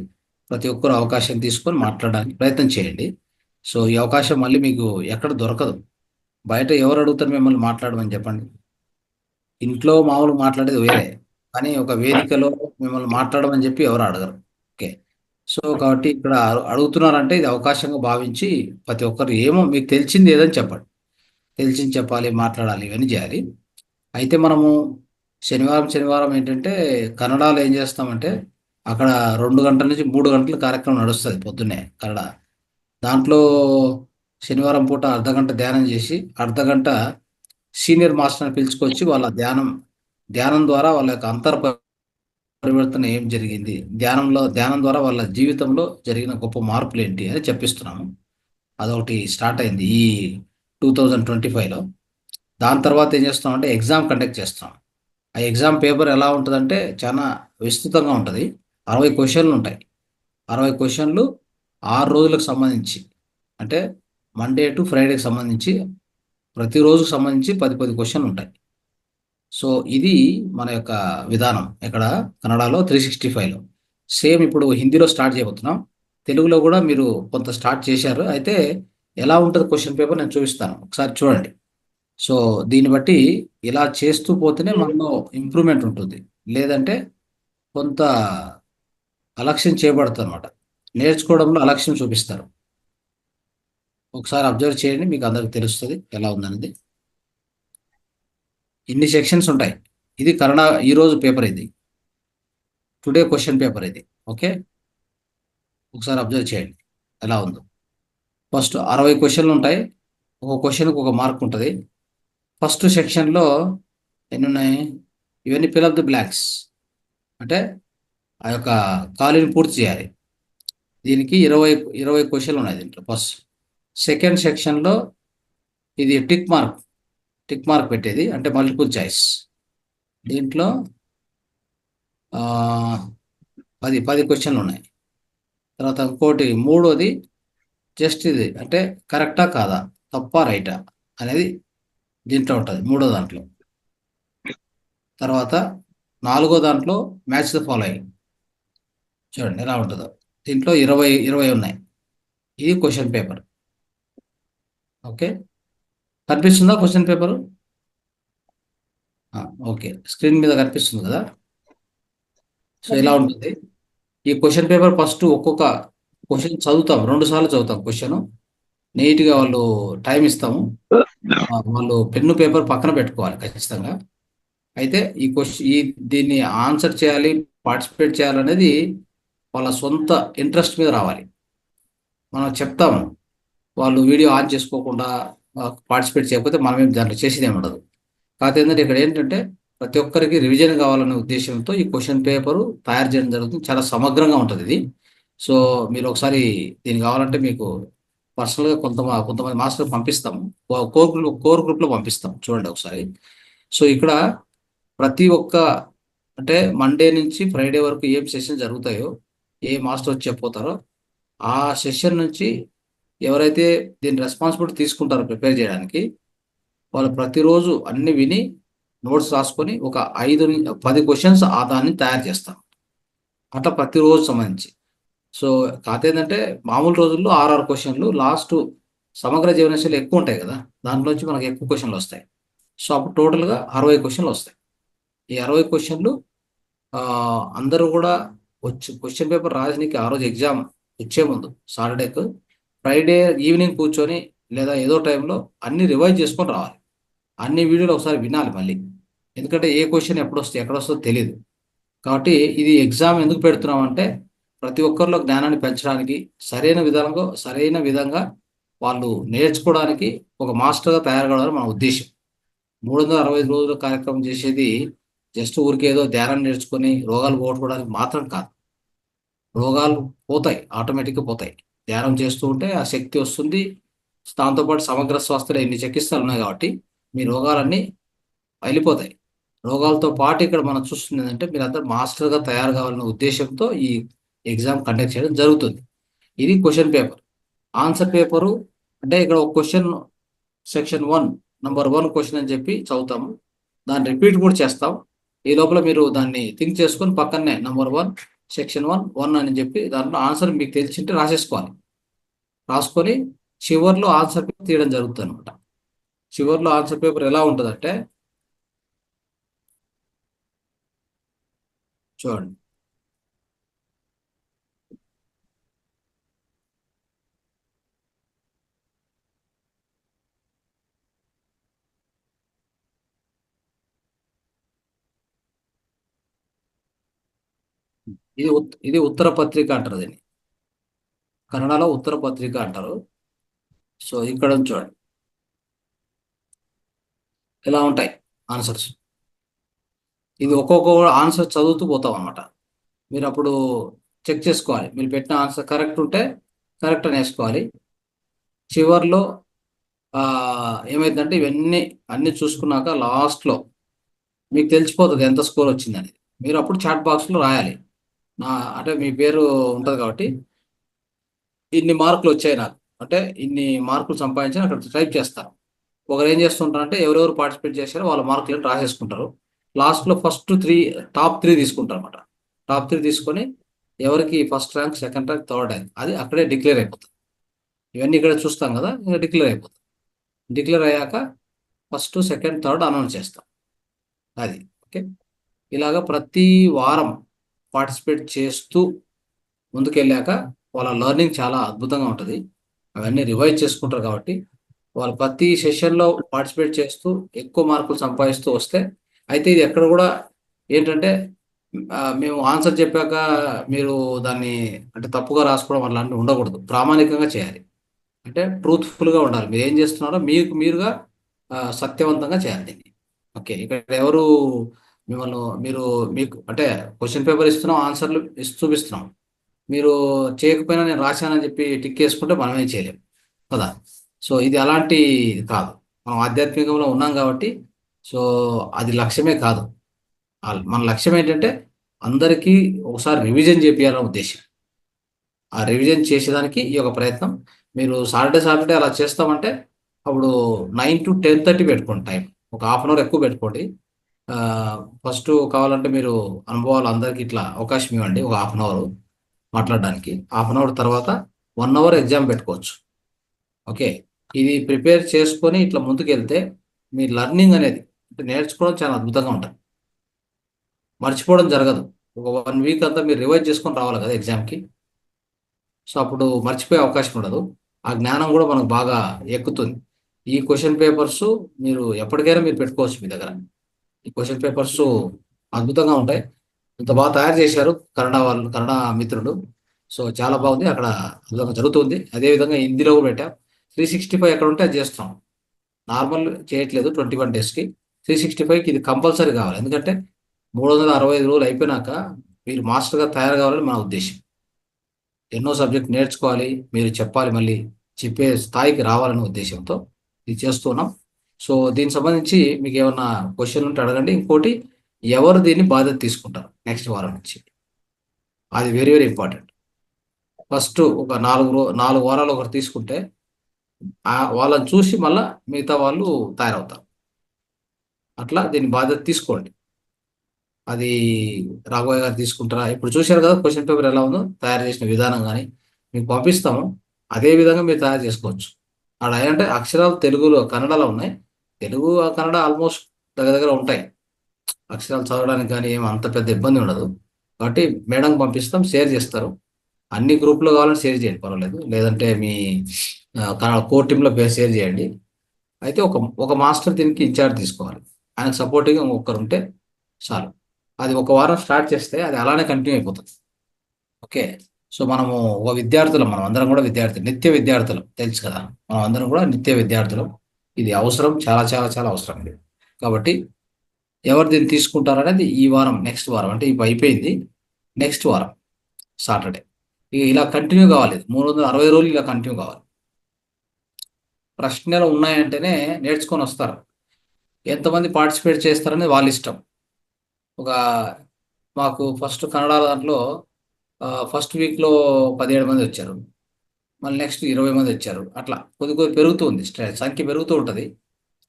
K: ప్రతి ఒక్కరు అవకాశం తీసుకొని మాట్లాడడానికి ప్రయత్నం చేయండి. సో ఈ అవకాశం మళ్ళీ మీకు ఎక్కడ దొరకదు. బయట ఎవరు అడుగుతారు మిమ్మల్ని మాట్లాడమని చెప్పండి? ఇంట్లో మామూలు మాట్లాడేది వేరే, కానీ ఒక వేదికలో మిమ్మల్ని మాట్లాడమని చెప్పి ఎవరు అడగరు. ఓకే, సో కాబట్టి ఇక్కడ అడుగుతున్నారంటే ఇది అవకాశంగా భావించి ప్రతి ఒక్కరు ఏమో మీకు తెలిసింది ఏదని చెప్పండి. తెలిసింది చెప్పాలి, మాట్లాడాలి, ఇవన్నీ చేయాలి. అయితే మనము శనివారం ఏంటంటే కన్నడలో ఏం చేస్తామంటే అక్కడ 2 గంటల నుంచి 3 గంటల కార్యక్రమం నడుస్తుంది పొద్దున్నే కన్నడ. దాంట్లో శనివారం పూట అర్ధగంట ధ్యానం చేసి, అర్ధగంట సీనియర్ మాస్టర్ని పిలుచుకొచ్చి వాళ్ళ ధ్యానం ద్వారా వాళ్ళ యొక్క పరివర్తన ఏం జరిగింది, ధ్యానం ద్వారా వాళ్ళ జీవితంలో జరిగిన గొప్ప మార్పులు ఏంటి అని చెప్పిస్తున్నాము. అదొకటి స్టార్ట్ అయింది ఈ 2025లో. దాని తర్వాత ఏం చేస్తామంటే ఎగ్జామ్ కండక్ట్ చేస్తాం. ఆ ఎగ్జామ్ పేపర్ ఎలా ఉంటుందంటే చాలా విస్తృతంగా ఉంటుంది. 60 క్వశ్చన్లు ఉంటాయి. 60 క్వశ్చన్లు 6 రోజులకు సంబంధించి, అంటే మండే టు ఫ్రైడేకి సంబంధించి ప్రతిరోజుకు సంబంధించి 10 క్వశ్చన్లు ఉంటాయి. సో ఇది మన యొక్క విధానం ఇక్కడ కన్నడలో 365లో. సేమ్ ఇప్పుడు హిందీలో స్టార్ట్ చేయబోతున్నాం. తెలుగులో కూడా మీరు కొంత స్టార్ట్ చేశారు. అయితే ఎలా ఉంటుంది క్వశ్చన్ పేపర్ నేను చూపిస్తాను, ఒకసారి చూడండి. సో దీన్ని బట్టి ఇలా చేస్తూ పోతేనే మనలో ఇంప్రూవ్మెంట్ ఉంటుంది, లేదంటే కొంత అలక్ష్యం చేయబడుతుంది అనమాట. నేర్చుకోవడంలో అలక్ష్యం చూపిస్తారు. ఒకసారి అబ్జర్వ్ చేయండి, మీకు అందరికి తెలుస్తుంది ఎలా ఉందనేది. ఇన్ని సెక్షన్స్ ఉంటాయి. ఇది కన్నడ ఈరోజు పేపర్, ఇది టుడే క్వశ్చన్ పేపర్ ఇది. ఓకే, ఒకసారి అబ్జర్వ్ చేయండి ఎలా ఉందో. ఫస్ట్ 60 క్వశ్చన్లు ఉంటాయి. ఒక క్వశ్చన్కి ఒక మార్క్ ఉంటుంది. ఫస్ట్ సెక్షన్లో ఎన్ని ఉన్నాయి? ఇవన్నీ ఫిల్ అప్ ది బ్లాంక్స్, అంటే ఆ యొక్క ఖాళీని పూర్తి చేయాలి. దీనికి 20 క్వశ్చన్లు ఉన్నాయి దీంట్లో. ఫస్ట్ సెకండ్ సెక్షన్లో ఇది టిక్ మార్క్ పెట్టేది, అంటే మల్టిపుల్ చాయిస్. దీంట్లో 10 క్వశ్చన్లు ఉన్నాయి. తర్వాత ఇంకోటి మూడోది జస్ట్ ఇది, అంటే కరెక్టా కాదా, తప్పా రైటా అనేది దీంట్లో ఉంటుంది, మూడో దాంట్లో. తర్వాత 4గో దాంట్లో మ్యాచ్ ద ఫాలోయింగ్. చూడండి ఎలా ఉంటుందో. దీంట్లో 20 ఉన్నాయి. ఇది క్వశ్చన్ పేపర్. ఓకే, కనిపిస్తుందా క్వశ్చన్ పేపరు? ఓకే, స్క్రీన్ మీద కనిపిస్తుంది కదా. సో ఇలా ఉంటుంది ఈ క్వశ్చన్ పేపర్. ఫస్ట్ ఒక్కొక్క క్వశ్చన్ చదువుతాం, 2 సార్లు చదువుతాం క్వశ్చన్. నీట్గా వాళ్ళు టైం ఇస్తాము, వాళ్ళు పెన్ను పేపర్ పక్కన పెట్టుకోవాలి ఖచ్చితంగా. అయితే దీన్ని ఆన్సర్ చేయాలి, పార్టిసిపేట్ చేయాలనేది వాళ్ళ సొంత ఇంట్రెస్ట్ మీద రావాలి. మనం చెప్తాము, వాళ్ళు వీడియో ఆన్ చేసుకోకుండా పార్టిసిపేట్ చేయకపోతే మనమేం దాంట్లో చేసేది ఏమి ఉండదు. కాకపోతే ఏంటంటే ఇక్కడ ఏంటంటే ప్రతి ఒక్కరికి రివిజన్ కావాలనే ఉద్దేశంతో ఈ క్వశ్చన్ పేపరు తయారు చేయడం జరుగుతుంది. చాలా సమగ్రంగా ఉంటుంది ఇది. సో మీరు ఒకసారి దీనికి కావాలంటే మీకు పర్సనల్గా కొంతమంది మాస్టర్ పంపిస్తాము, కోర్ గ్రూప్లో పంపిస్తాం, చూడండి ఒకసారి. సో ఇక్కడ ప్రతి ఒక్క, అంటే మండే నుంచి ఫ్రైడే వరకు ఏం సెషన్ జరుగుతాయో, ఏ మాస్టర్ వచ్చి చెప్పిపోతారో ఆ సెషన్ నుంచి ఎవరైతే దీని రెస్పాన్సిబిలిటీ తీసుకుంటారో ప్రిపేర్ చేయడానికి, వాళ్ళు ప్రతిరోజు అన్ని విని నోట్స్ రాసుకొని ఒక 5-10 క్వశ్చన్స్ దాన్ని తయారు చేస్తాం. అట్లా ప్రతిరోజు సంబంధించి. సో కాకపోతే ఏంటంటే మామూలు రోజుల్లో 6 క్వశ్చన్లు, లాస్ట్ సమగ్ర జీవనశైలి ఎక్కువ ఉంటాయి కదా, దాంట్లోంచి మనకు ఎక్కువ క్వశ్చన్లు వస్తాయి. సో అప్పుడు టోటల్గా 60 క్వశ్చన్లు వస్తాయి. ఈ 60 క్వశ్చన్లు అందరూ కూడా క్వశ్చన్ పేపర్ రాజనీకి ఆ రోజు ఎగ్జామ్ వచ్చే ముందు సాటర్డేకు ఫ్రైడే ఈవినింగ్ కూర్చొని లేదా ఏదో టైంలో అన్ని రివైజ్ చేసుకొని రావాలి. అన్ని వీడియోలు ఒకసారి వినాలి మళ్ళీ, ఎందుకంటే ఏ క్వశ్చన్ ఎక్కడ వస్తుందో తెలియదు. కాబట్టి ఇది ఎగ్జామ్ ఎందుకు పెడుతున్నామంటే ప్రతి ఒక్కరిలో జ్ఞానాన్ని పెంచడానికి, సరైన విధంగా వాళ్ళు నేర్చుకోవడానికి ఒక మాస్టర్గా తయారు కావడానికి మన ఉద్దేశం. 365 రోజుల కార్యక్రమం చేసేది జస్ట్ ఊరికేదో ధ్యానం నేర్చుకొని రోగాలు పోగొట్టుకోవడానికి మాత్రం కాదు. రోగాలు పోతాయి, ఆటోమేటిక్గా పోతాయి. ధ్యానం చేస్తూ ఉంటే ఆ శక్తి వస్తుంది. దాంతోపాటు సమగ్ర స్వాస్థ్యంలో ఎన్ని చికిత్సలు ఉన్నాయి కాబట్టి మీ రోగాలన్నీ వెళ్ళిపోతాయి. రోగాలతో పాటు ఇక్కడ మనం చూస్తుంది ఏంటంటే మీరందరూ మాస్టర్గా తయారు కావాలనే ఉద్దేశంతో ఈ ఎగ్జామ్ కండక్ట్ చేయడం జరుగుతుంది. ఇది క్వశ్చన్ పేపర్. ఆన్సర్ పేపరు అంటే ఇక్కడ ఒక క్వశ్చన్ సెక్షన్ 1 నంబర్ 1 క్వశ్చన్ అని చెప్పి చదువుతాము, దాన్ని రిపీట్ కూడా చేస్తాం. ఈ లోపల మీరు దాన్ని థింక్ చేసుకొని పక్కనే నంబర్ 1 సెక్షన్ 1 అని చెప్పి దాంట్లో ఆన్సర్ మీకు తెలిసింటే రాసేసుకోవాలి. రాసుకొని చివర్లో ఆన్సర్ పేపర్ తీయడం జరుగుతుంది అనమాట. చివర్లో ఆన్సర్ పేపర్ ఎలా ఉంటుందంటే చూడండి, ఇది ఉత్తర పత్రిక అంటారు, దీన్ని కన్నడలో ఉత్తర పత్రిక అంటారు. సో ఇక్కడ చూడండి ఇలా ఉంటాయి ఆన్సర్స్. ఇది ఒక్కొక్క ఆన్సర్ చదువుతూ పోతాం అనమాట. మీరు అప్పుడు చెక్ చేసుకోవాలి, మీరు పెట్టిన ఆన్సర్ కరెక్ట్ ఉంటే కరెక్ట్ అని వేసుకోవాలి. చివర్లో ఏమైందంటే ఇవన్నీ అన్ని చూసుకున్నాక లాస్ట్లో మీకు తెలిసిపోతుంది ఎంత స్కోర్ వచ్చిందని. మీరు అప్పుడు చాట్ బాక్స్లో రాయాలి. అంటే మీ పేరు ఉంటుంది కాబట్టి ఇన్ని మార్కులు వచ్చాయి నాకు, అంటే ఇన్ని మార్కులు సంపాదించి అక్కడ టైప్ చేస్తారు. ఒకరు ఏం చేస్తుంటారంటే ఎవరెవరు పార్టిసిపేట్ చేశారో వాళ్ళ మార్కులను రాసేసుకుంటారు. లాస్ట్లో టాప్ త్రీ తీసుకుంటారు అనమాట. టాప్ 3 తీసుకొని ఎవరికి first rank, second rank, third rank అది అక్కడే డిక్లేర్ అయిపోతుంది. ఇవన్నీ ఇక్కడ చూస్తాం కదా, ఇంకా డిక్లేర్ అయిపోతుంది. డిక్లేర్ అయ్యాక ఫస్ట్, సెకండ్, థర్డ్ అనౌన్స్ చేస్తాం. అది ఓకే. ఇలాగ ప్రతి వారం పార్టిసిపేట్ చేస్తూ ముందుకెళ్ళాక వాళ్ళ లెర్నింగ్ చాలా అద్భుతంగా ఉంటుంది. అవన్నీ రివైజ్ చేసుకుంటారు కాబట్టి వాళ్ళు ప్రతి సెషన్లో పార్టిసిపేట్ చేస్తూ ఎక్కువ మార్కులు సంపాదిస్తూ వస్తే, అయితే ఇది ఎక్కడ కూడా ఏంటంటే మేము ఆన్సర్ చెప్పాక మీరు దాన్ని అంటే తప్పుగా రాసుకోవడం అలాంటివి ఉండకూడదు. ప్రామాణికంగా చేయాలి. అంటే ట్రూత్ఫుల్గా ఉండాలి. మీరు ఏం చేస్తున్నారో మీరుగా సత్యవంతంగా చేయాలి దీన్ని. ఓకే. ఇక్కడ ఎవరు మీకు అంటే క్వశ్చన్ పేపర్ ఇస్తున్నాం, ఆన్సర్లు చూపిస్తున్నాం. మీరు చేయకపోయినా నేను రాశానని చెప్పి టిక్ వేసుకుంటే మనం ఏం చేయలేము కదా. సో ఇది అలాంటి కాదు. మనం ఆధ్యాత్మికంలో ఉన్నాం కాబట్టి సో అది లక్ష్యమే కాదు. మన లక్ష్యం ఏంటంటే అందరికీ ఒకసారి రివిజన్ చేయాలనే ఉద్దేశం. ఆ రివిజన్ చేసేదానికి ఈ యొక్క ప్రయత్నం. మీరు సాటర్డే అలా చేస్తామంటే అప్పుడు 9 to 10:30 పెట్టుకోండి టైం. ఒక హాఫ్ అన్ అవర్ ఎక్కువ పెట్టుకోండి. ఫస్ట్ కావాలంటే మీరు అనుభవాలు అందరికీ ఇట్లా అవకాశం ఇవ్వండి. ఒక హాఫ్ అన్ అవర్ మాట్లాడడానికి. హాఫ్ అన్ అవర్ తర్వాత 1 hour ఎగ్జామ్ పెట్టుకోవచ్చు. ఓకే. ఇది ప్రిపేర్ చేసుకొని ఇట్లా ముందుకు వెళ్తే మీ లెర్నింగ్ అనేది అంటే నేర్చుకోవడం చాలా అద్భుతంగా ఉంటుంది. మర్చిపోవడం జరగదు. ఒక 1 week అంతా మీరు రివైజ్ చేసుకొని రావాలి కదా ఎగ్జామ్కి. సో అప్పుడు మర్చిపోయే అవకాశం ఉండదు. ఆ జ్ఞానం కూడా మనకు బాగా ఎక్కుతుంది. ఈ క్వశ్చన్ పేపర్స్ మీరు ఎప్పటికైనా మీరు పెట్టుకోవచ్చు మీ దగ్గర. ఈ క్వశ్చన్ పేపర్స్ అద్భుతంగా ఉంటాయి. ఇంత బాగా తయారు చేశారు కన్నడ మిత్రుడు. సో చాలా బాగుంది. అక్కడ అద్భుతంగా జరుగుతుంది. అదేవిధంగా హిందీలో కూడా పెట్టాం. 365 ఎక్కడ ఉంటే అది చేస్తాం. నార్మల్ చేయట్లేదు 21 daysకి. 365కి ఇది కంపల్సరీ కావాలి. ఎందుకంటే 365 రోజులు అయిపోయినాక మీరు మాస్టర్గా తయారు కావాలని మన ఉద్దేశం. ఎన్నో సబ్జెక్ట్ నేర్చుకోవాలి, మీరు చెప్పాలి, మళ్ళీ చెప్పే స్థాయికి రావాలనే ఉద్దేశంతో ఇది చేస్తున్నాం. సో దీనికి సంబంధించి మీకు ఏమన్నా క్వశ్చన్ ఉంటే అడగండి. ఇంకోటి, ఎవరు దీన్ని బాధ్యత తీసుకుంటారు నెక్స్ట్ వారం నుంచి, అది వెరీ వెరీ ఇంపార్టెంట్. ఫస్ట్ ఒక 4 వారాలు ఒకరు తీసుకుంటే వాళ్ళని చూసి మళ్ళీ మిగతా వాళ్ళు తయారవుతారు. అట్లా దీని బాధ్యత తీసుకోండి. అది రాఘవయ్య గారు తీసుకుంటారా? ఇప్పుడు చూశారు కదా క్వశ్చన్ పేపర్ ఎలా ఉందో, తయారు చేసిన విధానం కానీ మీకు పంపిస్తాము. అదే విధంగా మీరు తయారు చేసుకోవచ్చు. అక్కడ ఏంటంటే అక్షరాలు తెలుగులో, కన్నడలో ఉన్నాయి. తెలుగు కన్నడ ఆల్మోస్ట్ దగ్గర ఉంటాయి. అక్షరాలు చదవడానికి కానీ ఏం అంత పెద్ద ఇబ్బంది ఉండదు. కాబట్టి మేడం పంపిస్తాం, షేర్ చేస్తారు. అన్ని గ్రూప్లో కావాలని షేర్ చేయండి, పర్వాలేదు. లేదంటే మీ కోర్ టీంలో షేర్ చేయండి. అయితే ఒక మాస్టర్ దీనికి ఇన్ఛార్జ్ తీసుకోవాలి. ఆయనకు సపోర్టివ్గా ఇంకొకరు ఉంటే చాలు. అది ఒక వారం స్టార్ట్ చేస్తే అది అలానే కంటిన్యూ అయిపోతుంది. ఓకే. సో మనం మనం అందరం కూడా నిత్య విద్యార్థులు, తెలుసు కదా, మనం అందరం కూడా నిత్య విద్యార్థులు. ఇది అవసరం, చాలా చాలా చాలా అవసరం ఇది. కాబట్టి ఎవరు దీన్ని తీసుకుంటారనేది ఈ వారం, నెక్స్ట్ వారం అంటే ఇప్పుడు అయిపోయింది, నెక్స్ట్ వారం సాటర్డే ఇలా కంటిన్యూ కావాలి. 360 రోజులు ఇలా కంటిన్యూ కావాలి. ప్రశ్నలు ఉన్నాయంటేనే నేర్చుకొని వస్తారు. ఎంతమంది పార్టిసిపేట్ చేస్తారనేది వాళ్ళ ఇష్టం. మాకు ఫస్ట్ కన్నడ దాంట్లో ఫస్ట్ వీక్లో 17 మంది వచ్చారు. మళ్ళీ నెక్స్ట్ 20 మంది వచ్చారు. అట్లా కొద్ది పెరుగుతుంది, సంఖ్య పెరుగుతూ ఉంటుంది.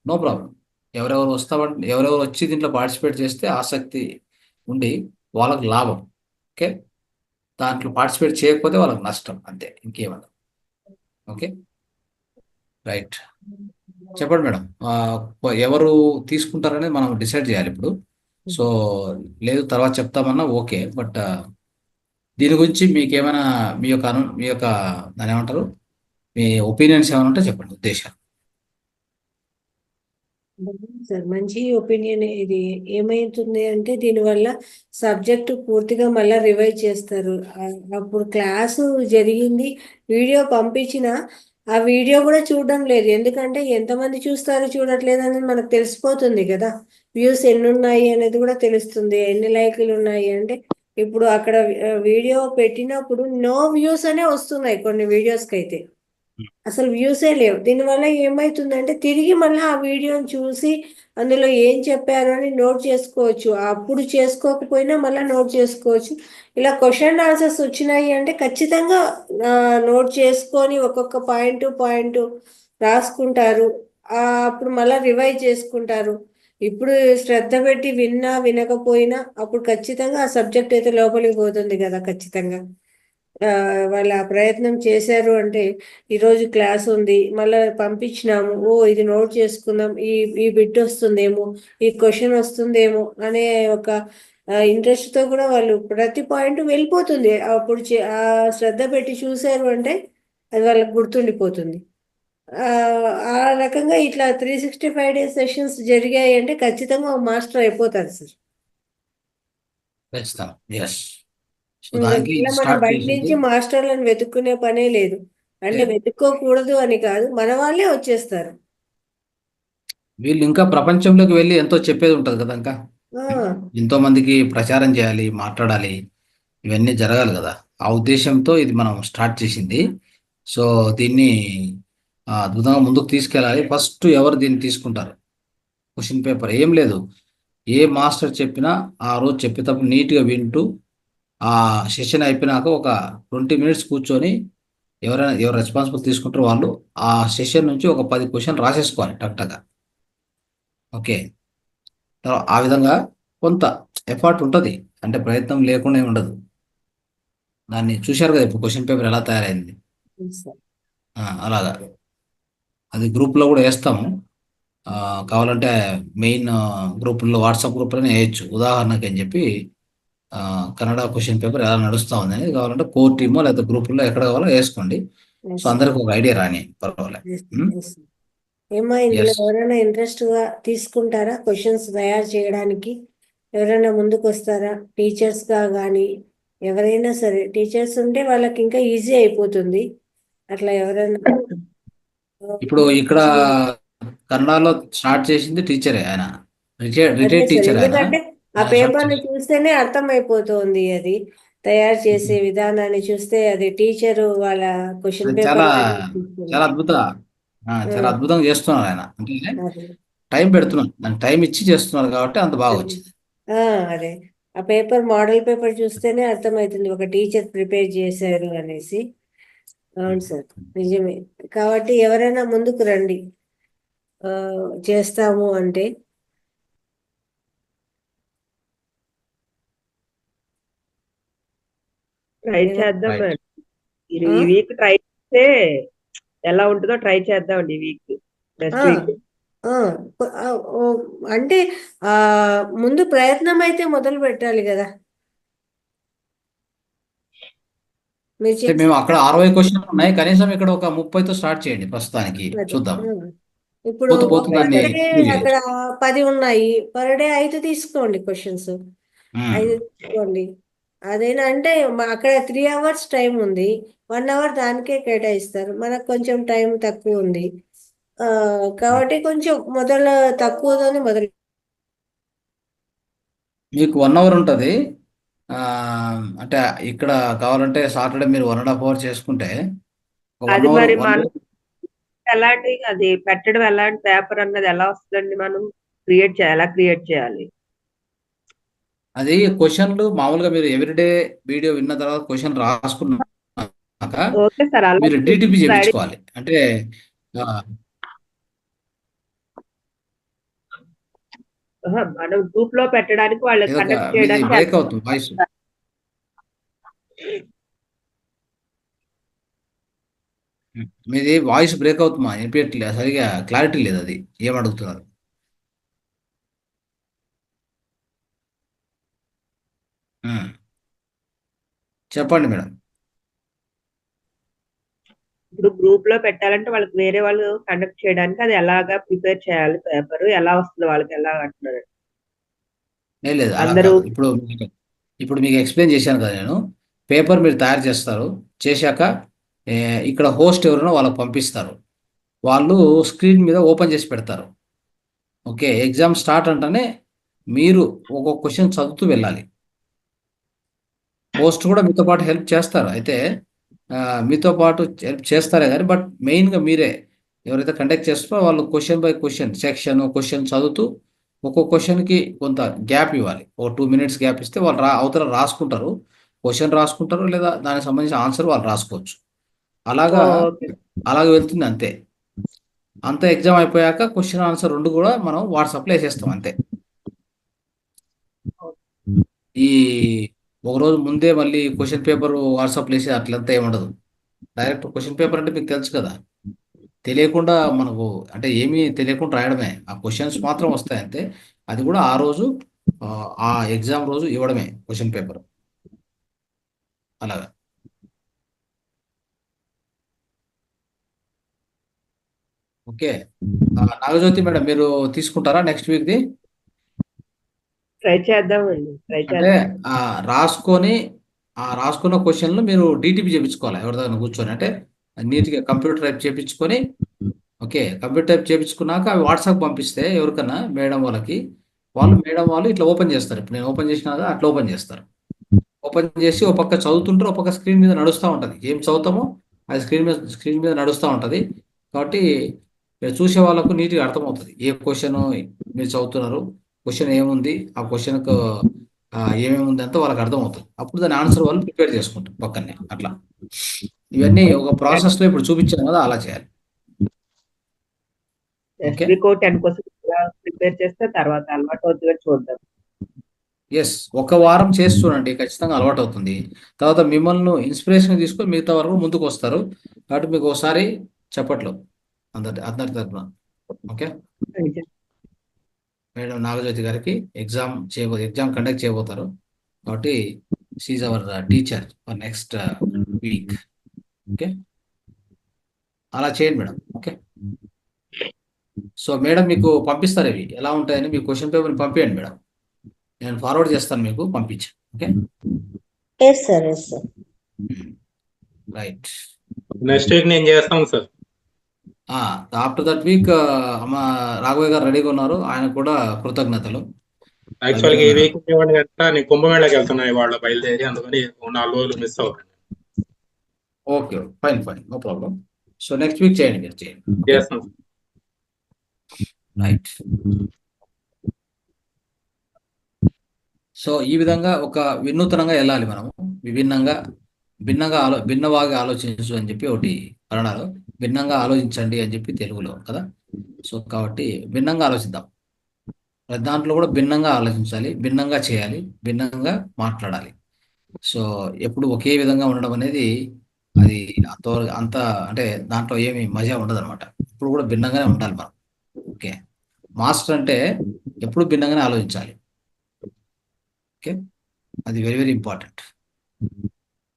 K: No problem. ఎవరెవరు వచ్చి దీంట్లో పార్టిసిపేట్ చేస్తే ఆసక్తి ఉండి వాళ్ళకి లాభం. ఓకే. దాంట్లో పార్టిసిపేట్ చేయకపోతే వాళ్ళకి నష్టం, అంతే, ఇంకేమన్నా. Okay, right. చెప్పండి మేడం, ఎవరు తీసుకుంటారనేది మనం డిసైడ్ చేయాలి ఇప్పుడు. సో లేదు తర్వాత చెప్తామన్నా ఓకే, బట్ దీని గురించి మీకు ఏమైనా మీ యొక్క దాని ఏమంటారు, మీ ఒపీనియన్స్ ఏమైనా ఉంటే చెప్పండి, ఉద్దేశాలు.
B: సార్ మంచి ఒపీనియన్. ఇది ఏమైతుంది అంటే దీనివల్ల సబ్జెక్టు పూర్తిగా మళ్ళీ రివైజ్ చేస్తారు. అప్పుడు క్లాసు జరిగింది, వీడియో పంపించిన ఆ వీడియో కూడా చూడడం లేదు. ఎందుకంటే ఎంతమంది చూస్తారు చూడట్లేదు అనేది మనకు తెలిసిపోతుంది కదా. వ్యూస్ ఎన్ని ఉన్నాయి అనేది కూడా తెలుస్తుంది, ఎన్ని లైకులు ఉన్నాయి అంటే. ఇప్పుడు అక్కడ వీడియో పెట్టినప్పుడు నో వ్యూస్ అనే వస్తున్నాయి కొన్ని వీడియోస్కి, అయితే అసలు వ్యూసే లేవు. దీనివల్ల ఏమవుతుందంటే తిరిగి మళ్ళీ ఆ వీడియోని చూసి అందులో ఏం చెప్పారు అని నోట్ చేసుకోవచ్చు. అప్పుడు చేసుకోకపోయినా మళ్ళీ నోట్ చేసుకోవచ్చు. ఇలా క్వశ్చన్ ఆన్సర్స్ వచ్చినాయి అంటే ఖచ్చితంగా నోట్ చేసుకొని ఒక్కొక్క పాయింట్ రాసుకుంటారు. అప్పుడు మళ్ళీ రివైజ్ చేసుకుంటారు. ఇప్పుడు శ్రద్ధ పెట్టి విన్నా వినకపోయినా అప్పుడు ఖచ్చితంగా ఆ సబ్జెక్ట్ అయితే లోపలికి పోతుంది కదా ఖచ్చితంగా. వాళ్ళు ఆ ప్రయత్నం చేశారు అంటే ఈరోజు క్లాస్ ఉంది మళ్ళీ పంపించినాము, ఓ ఇది నోట్ చేసుకుందాం, ఈ బిట్ వస్తుందేమో, ఈ క్వశ్చన్ వస్తుందేమో అనే ఒక ఇంట్రెస్ట్తో కూడా వాళ్ళు ప్రతి పాయింట్ వెళ్ళిపోతుంది. అప్పుడు ఆ శ్రద్ధ పెట్టి చూశారు అంటే అది వాళ్ళకి గుర్తుండిపోతుంది. ఆ రకంగా ఇట్లా 365 డేస్ సెషన్స్ జరిగాయి అంటే ఖచ్చితంగా ఒక మాస్టర్ అయిపోతారు సార్.
K: ఖచ్చితంగా ఎస్. సో
B: ఇంకా
K: దానికి
B: మళ్ళీ
K: ఇది
B: మనం
K: స్టార్ట్
B: బయట
K: చేసింది.
B: నుంచి మాస్టర్లను వెతుక్కునే పనే లేదు. అంటే
K: లేదు.
B: వెతుక్కోకూడదు అని కాదు, మన వాళ్ళే వచ్చేస్తారు.
K: వీళ్ళు ఇంకా ప్రపంచంలోకి వెళ్ళి ఎంతో చెప్పేది ఉంటుంది కదా, ఇంకా
B: ఆ,
K: ఎంతో మందికి ప్రచారం చేయాలి, మాట్లాడాలి, ఇవన్నీ జరగాలి కదా. ఆ ఉద్దేశంతో ఇది మనం స్టార్ట్ చేసింది. సో దీన్ని అద్భుతంగా ముందుకు తీసుకెళ్ళాలి. ఫస్ట్ ఎవరు దీన్ని తీసుకుంటారు? క్వశ్చన్ పేపర్ ఏం లేదు, ఏ మాస్టర్ చెప్పినా ఆ రోజు చెప్పేటప్పుడు నీట్గా వింటూ ఆ సెషన్ అయిపోయినాక ఒక 20 మినిట్స్ కూర్చొని ఎవరు రెస్పాన్సిబుల్ తీసుకుంటారో వాళ్ళు ఆ సెషన్ నుంచి ఒక 10 క్వశ్చన్ రాసేసుకోవాలి టక్టగా. ఓకే, ఆ విధంగా కొంత ఎఫర్ట్ ఉంటుంది, అంటే ప్రయత్నం లేకుండా ఏమి ఉండదు. దాన్ని చూశారు కదా ఇప్పుడు క్వశ్చన్ పేపర్ ఎలా తయారైంది.
B: సార్.
K: అలాగా అది గ్రూప్లో కూడా వేస్తాము. కావాలంటే మెయిన్ గ్రూపుల్లో, వాట్సాప్ గ్రూప్లోనే వేయచ్చు. ఉదాహరణకి అని చెప్పి కన్నడ క్వశ్చన్ పేపర్ ఎలా నడుస్తూ ఉంది అనేది కావాలంటే కోర్ టీమో లేదా గ్రూపుల్లో ఎక్కడ కావాలో వేసుకోండి. సో అందరికి ఒక ఐడియా రాని పర్వాలేదు.
B: ఏమా ఇందులో
K: ఎస్,
B: ఎవరైనా ఇంట్రెస్ట్ గా తీసుకుంటారా క్వశ్చన్స్ తయారు చేయడానికి? ఎవరైనా ముందుకు వస్తారా? టీచర్స్ గా కానీ ఎవరైనా సరే, టీచర్స్ ఉంటే వాళ్ళకి ఇంకా ఈజీ అయిపోతుంది. అట్లా ఎవరైనా
K: ఇప్పుడు ఇక్కడ కన్నడలో స్టార్ట్ చేసింది టీచరే, ఆయన
B: అదే
K: రిటైర్డ్
B: సార్,
K: టీచర్ ఆయన.
B: ఎందుకంటే ఆ
K: ఆయన స్టార్ట్
B: పేపర్ ని
K: చేశారు.
B: చూస్తేనే అర్థమైపోతుంది. అది తయారు చేసే విధానాన్ని చూస్తే అది టీచరు వాళ్ళ క్వశ్చన్
K: అది
B: పేపర్
K: చాలా
B: లాగా
K: చాలా చాలా అద్భుతంగా చేస్తున్నారు ఆయన. అంటే
B: అదే
K: టైం పెడుతున్నారు, దానికి టైం ఇచ్చి చేస్తున్నారు కాబట్టి అంత బాగా వచ్చింది.
B: అదే ఆ పేపర్, మోడల్ పేపర్ చూస్తేనే అర్థమవుతుంది ఒక టీచర్ ప్రిపేర్ చేశారు అనేసి. అవును సార్, నిజమే. కాబట్టి ఎవరైనా ముందుకు రండి, చేస్తాము అంటే.
D: ట్రై చేద్దాం
K: రైట్.
D: మేడం. ఈ వీక్ ట్రై చేస్తే ఎలా ఉంటుందో ట్రై చేద్దామండి ఈ వీక్, నెక్స్ట్ వీక్.
B: అంటే ముందు ప్రయత్నం అయితే మొదలు పెట్టాలి కదా. మీరు
K: మేము అక్కడ 60 క్వశ్చన్లు ఉన్నాయి, కనీసం ఇక్కడ ఒక 30తో స్టార్ట్ చేయండి ప్రస్తుతానికి, చూద్దాం.
B: ఇప్పుడు
K: పోతూ దాన్ని
B: పర్ డే అక్కడ 10 ఉన్నాయి, పర్ డే 5 తీసుకోండి క్వశ్చన్స్, 5 తీసుకోండి. అదేనా అంటే అక్కడ 3 hours టైం ఉంది, 1 hour దానికే కేటాయిస్తారు. మనకు కొంచెం టైం తక్కువ ఉంది కాబట్టి కొంచెం తక్కువతోనే మొదలు.
K: మీకు 1 hour ఉంటుంది. అంటే ఇక్కడ కావాలంటే సాటర్డే మీరు 1.5 hour చేసుకుంటే
D: అది మరి మనం ఎలాంటి అది పెట్టడం, ఎలాంటి పేపర్ అన్నది ఎలా వస్తుందండి? మనం ఎలా క్రియేట్ చేయాలి?
K: అది క్వశ్చన్లు మామూలుగా మీరు ఎవ్రీడే వీడియో విన్న తర్వాత క్వశ్చన్ రాసుకున్నాక
D: ఓకే సార్, అలా
K: మీరు డిటిపి చేయించుకోవాలి. అంటే
D: మనం గ్రూప్ లో పెట్టడానికి వాళ్ళు కనెక్ట్ చేయడానికి
K: బ్రేక్ అవుతుంది వాయిస్. మీది వాయిస్ బ్రేక్ అవుతుందా? వినిపించట్లేదు, సరిగా క్లారిటీ లేదు. అది ఏమడుగుతున్నారు? చెప్పండి మేడం.
D: ఇప్పుడు గ్రూప్ లో పెట్టాలంటే వాళ్ళకి వేరే వాళ్ళు కండక్ట్ చేయడానికి అది ఎలాగా ప్రిపేర్ చేయాలి, పేపర్ ఎలా వస్తుంది వాళ్ళకి, ఎలా అంటున్నారు?
K: లేదు అలా
D: అందరూ
K: కాదు. ఇప్పుడు మీకు ఎక్స్ప్లెయిన్ చేశాను కదా నేను. పేపర్ మీరు తయారు చేస్తారు, చేశాక ఇక్కడ హోస్ట్ ఎవరైనా వాళ్ళకి పంపిస్తారు, వాళ్ళు స్క్రీన్ మీద ఓపెన్ చేసి పెడతారు. ఓకే, ఎగ్జామ్ స్టార్ట్ అంటేనే మీరు ఒక్కొక్క క్వశ్చన్ చదువుతూ వెళ్ళాలి. హోస్ట్ కూడా మీతో పాటు హెల్ప్ చేస్తారు, అయితే మీతో పాటు హెల్ప్ చేస్తారే కానీ బట్ మెయిన్గా మీరే ఎవరైతే కండక్ట్ చేస్తారో వాళ్ళు క్వశ్చన్ బై క్వశ్చన్ క్వశ్చన్ చదువుతూ ఒక్కొక్క క్వశ్చన్కి కొంత గ్యాప్ ఇవ్వాలి. ఒక 2 minutes గ్యాప్ ఇస్తే వాళ్ళు అవతల రాసుకుంటారు, క్వశ్చన్ రాసుకుంటారు, లేదా దానికి సంబంధించిన ఆన్సర్ వాళ్ళు రాసుకోవచ్చు. అలాగే వెళ్తుంది అంతే. అంత ఎగ్జామ్ అయిపోయాక క్వశ్చన్ ఆన్సర్ 2 కూడా మనం వాట్సాప్లో వేసేస్తాం అంతే. ఈ ఒక రోజు ముందే మళ్ళీ క్వశ్చన్ పేపర్ వాట్సాప్లో వేసి అట్లంతా ఏముండదు. డైరెక్ట్ క్వశ్చన్ పేపర్ అంటే మీకు తెలుసు కదా, తెలియకుండా మనకు అంటే ఏమీ తెలియకుండా రాయడమే. ఆ క్వశ్చన్స్ మాత్రం వస్తాయి అంతే. అది కూడా ఆ రోజు ఆ ఎగ్జామ్ రోజు ఇవ్వడమే క్వశ్చన్ పేపర్. అలాగా. ఓకే. నాగజ్యోతి మేడం మీరు తీసుకుంటారా నెక్స్ట్ వీక్ది?
D: ట్రై చేద్దామండి, ట్రై
K: అంటే
D: చేద్దాం.
K: రాసుకున్న క్వశ్చన్లు మీరు డిటిపి చేయించుకోవాలి ఎవరి దగ్గర కూర్చొని. అంటే నీట్గా కంప్యూటర్ టైప్ చేయించుకొని, ఓకే, కంప్యూటర్ టైప్ చేయించుకున్నాక అవి వాట్సాప్ పంపిస్తే ఎవరికన్నా మేడం వాళ్ళకి, మేడం వాళ్ళు ఇట్లా ఓపెన్ చేస్తారు. ఇప్పుడు నేను ఓపెన్ చేసినా కదా అట్లా ఓపెన్ చేస్తారు. ఓపెన్ చేసి ఒక పక్క చదువుతుంటారు, ఒక పక్క స్క్రీన్ మీద నడుస్తూ ఉంటుంది. ఏం చదువుతామో అది స్క్రీన్ మీద నడుస్తూ ఉంటుంది. కాబట్టి చూసే వాళ్ళకు నీట్గా అర్థమవుతుంది ఏ క్వశ్చన్ మీరు చదువుతున్నారు, క్వశ్చన్ ఏముంది, ఆ క్వశ్చన్కు ఏమేమి ఉంది అంతా వాళ్ళకి అర్థమవుతుంది. అప్పుడు దాని ఆన్సర్ వాళ్ళు ప్రిపేర్ చేసుకుంటారు పక్కనే. అట్లా ఇవన్నీ ఒక ప్రాసెస్లో ఇప్పుడు చూపించాను కదా, అలా చేయాలి.
D: నెక్స్ట్ వీక్ 10 క్వశ్చన్స్ ప్రిపేర్ చేస్తే తర్వాత అలవాటు అవుతుందో చూద్దాం.
K: ఎస్, ఒక వారం చేసి చూడండి, ఖచ్చితంగా అలవాటు అవుతుంది. తర్వాత మిమ్మల్ని ఇన్స్పిరేషన్ తీసుకొని మిగతా వరకు ముందుకు వస్తారు. కాబట్టి మీకు ఒకసారి చెప్పట్లు అందరి తరఫున. ఓకే మేడం నాగజ్యోతి గారికి ఎగ్జామ్ కండక్ట్ చేయబోతారు. కాబట్టి she our teacher for next week. Okay, అలా చేయండి మేడం. ఓకే, సో మేడం మీకు పంపిస్తారు ఇవి ఎలా ఉంటాయని. మీ క్వశ్చన్ పేపర్ని పంపించండి మేడం, నేను ఫార్వర్డ్ చేస్తాను మీకు పంపించి. Okay right.
J: నెక్స్ట్ వీక్ నేను చేస్తాను సార్.
K: ఆఫ్టర్ దట్ వీక్ అమ్మ రాఘవయ్య గారు రెడీగా ఉన్నారు, ఆయన కూడా కృతజ్ఞతలు.
J: యాక్చువల్గా ఈ వీక్ నేను కుంభమేళకి వెళ్తున్నాను ఇవాళ బయలుదేరి, అందుకని 4 రోజులు మిస్ అవుతాను.
K: Okay, fine no problem. So next week చేయండి, మీరు చేయండి. రైట్. సో ఈ విధంగా ఒక వినూతనంగా వెళ్ళాలి మనము. భిన్నవాగా ఆలోచించు అని చెప్పి ఒకటి కన్నడలో, భిన్నంగా ఆలోచించండి అని చెప్పి తెలుగులో కదా. సో కాబట్టి భిన్నంగా ఆలోచిద్దాం. దాంట్లో కూడా భిన్నంగా ఆలోచించాలి, భిన్నంగా చేయాలి, భిన్నంగా మాట్లాడాలి. సో ఎప్పుడు ఒకే విధంగా ఉండడం అనేది అది అంత అంటే దాంట్లో ఏమి మజా ఉండదు అనమాట. ఇప్పుడు కూడా భిన్నంగానే ఉండాలి మనం. ఓకే, మాస్టర్ అంటే ఎప్పుడు భిన్నంగానే ఆలోచించాలి. ఓకే, అది వెరీ వెరీ ఇంపార్టెంట్.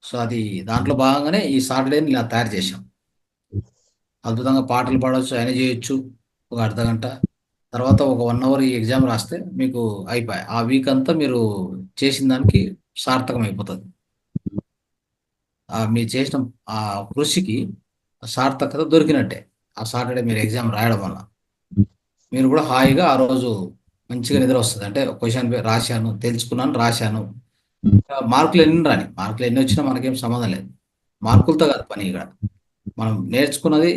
K: సో అది దాంట్లో భాగంగానే ఈ సాటర్డేని ఇలా తయారు చేశాం. అద్భుతంగా పాటలు పాడవచ్చు, ఆయన చేయొచ్చు ఒక అర్ధగంట. తర్వాత ఒక 1 అవర్ ఈ ఎగ్జామ్ రాస్తే మీకు అయిపోయాయి. ఆ వీక్ అంతా మీరు చేసిన దానికి సార్థకం అయిపోతుంది. మీరు చేసిన ఆ కృషికి సార్థకత దొరికినట్టే. ఆ సాటర్డే మీరు ఎగ్జామ్ రాయడం వల్ల మీరు కూడా హాయిగా ఆ రోజు మంచిగా నిద్ర వస్తుంది. అంటే క్వశ్చన్ రాశాను, తెలుసుకున్నాను, రాశాను. మార్కులు ఎన్ని వచ్చినా మనకేం సంబంధం లేదు. మార్కులతో కాదు పని, ఇక్కడ మనం నేర్చుకున్నది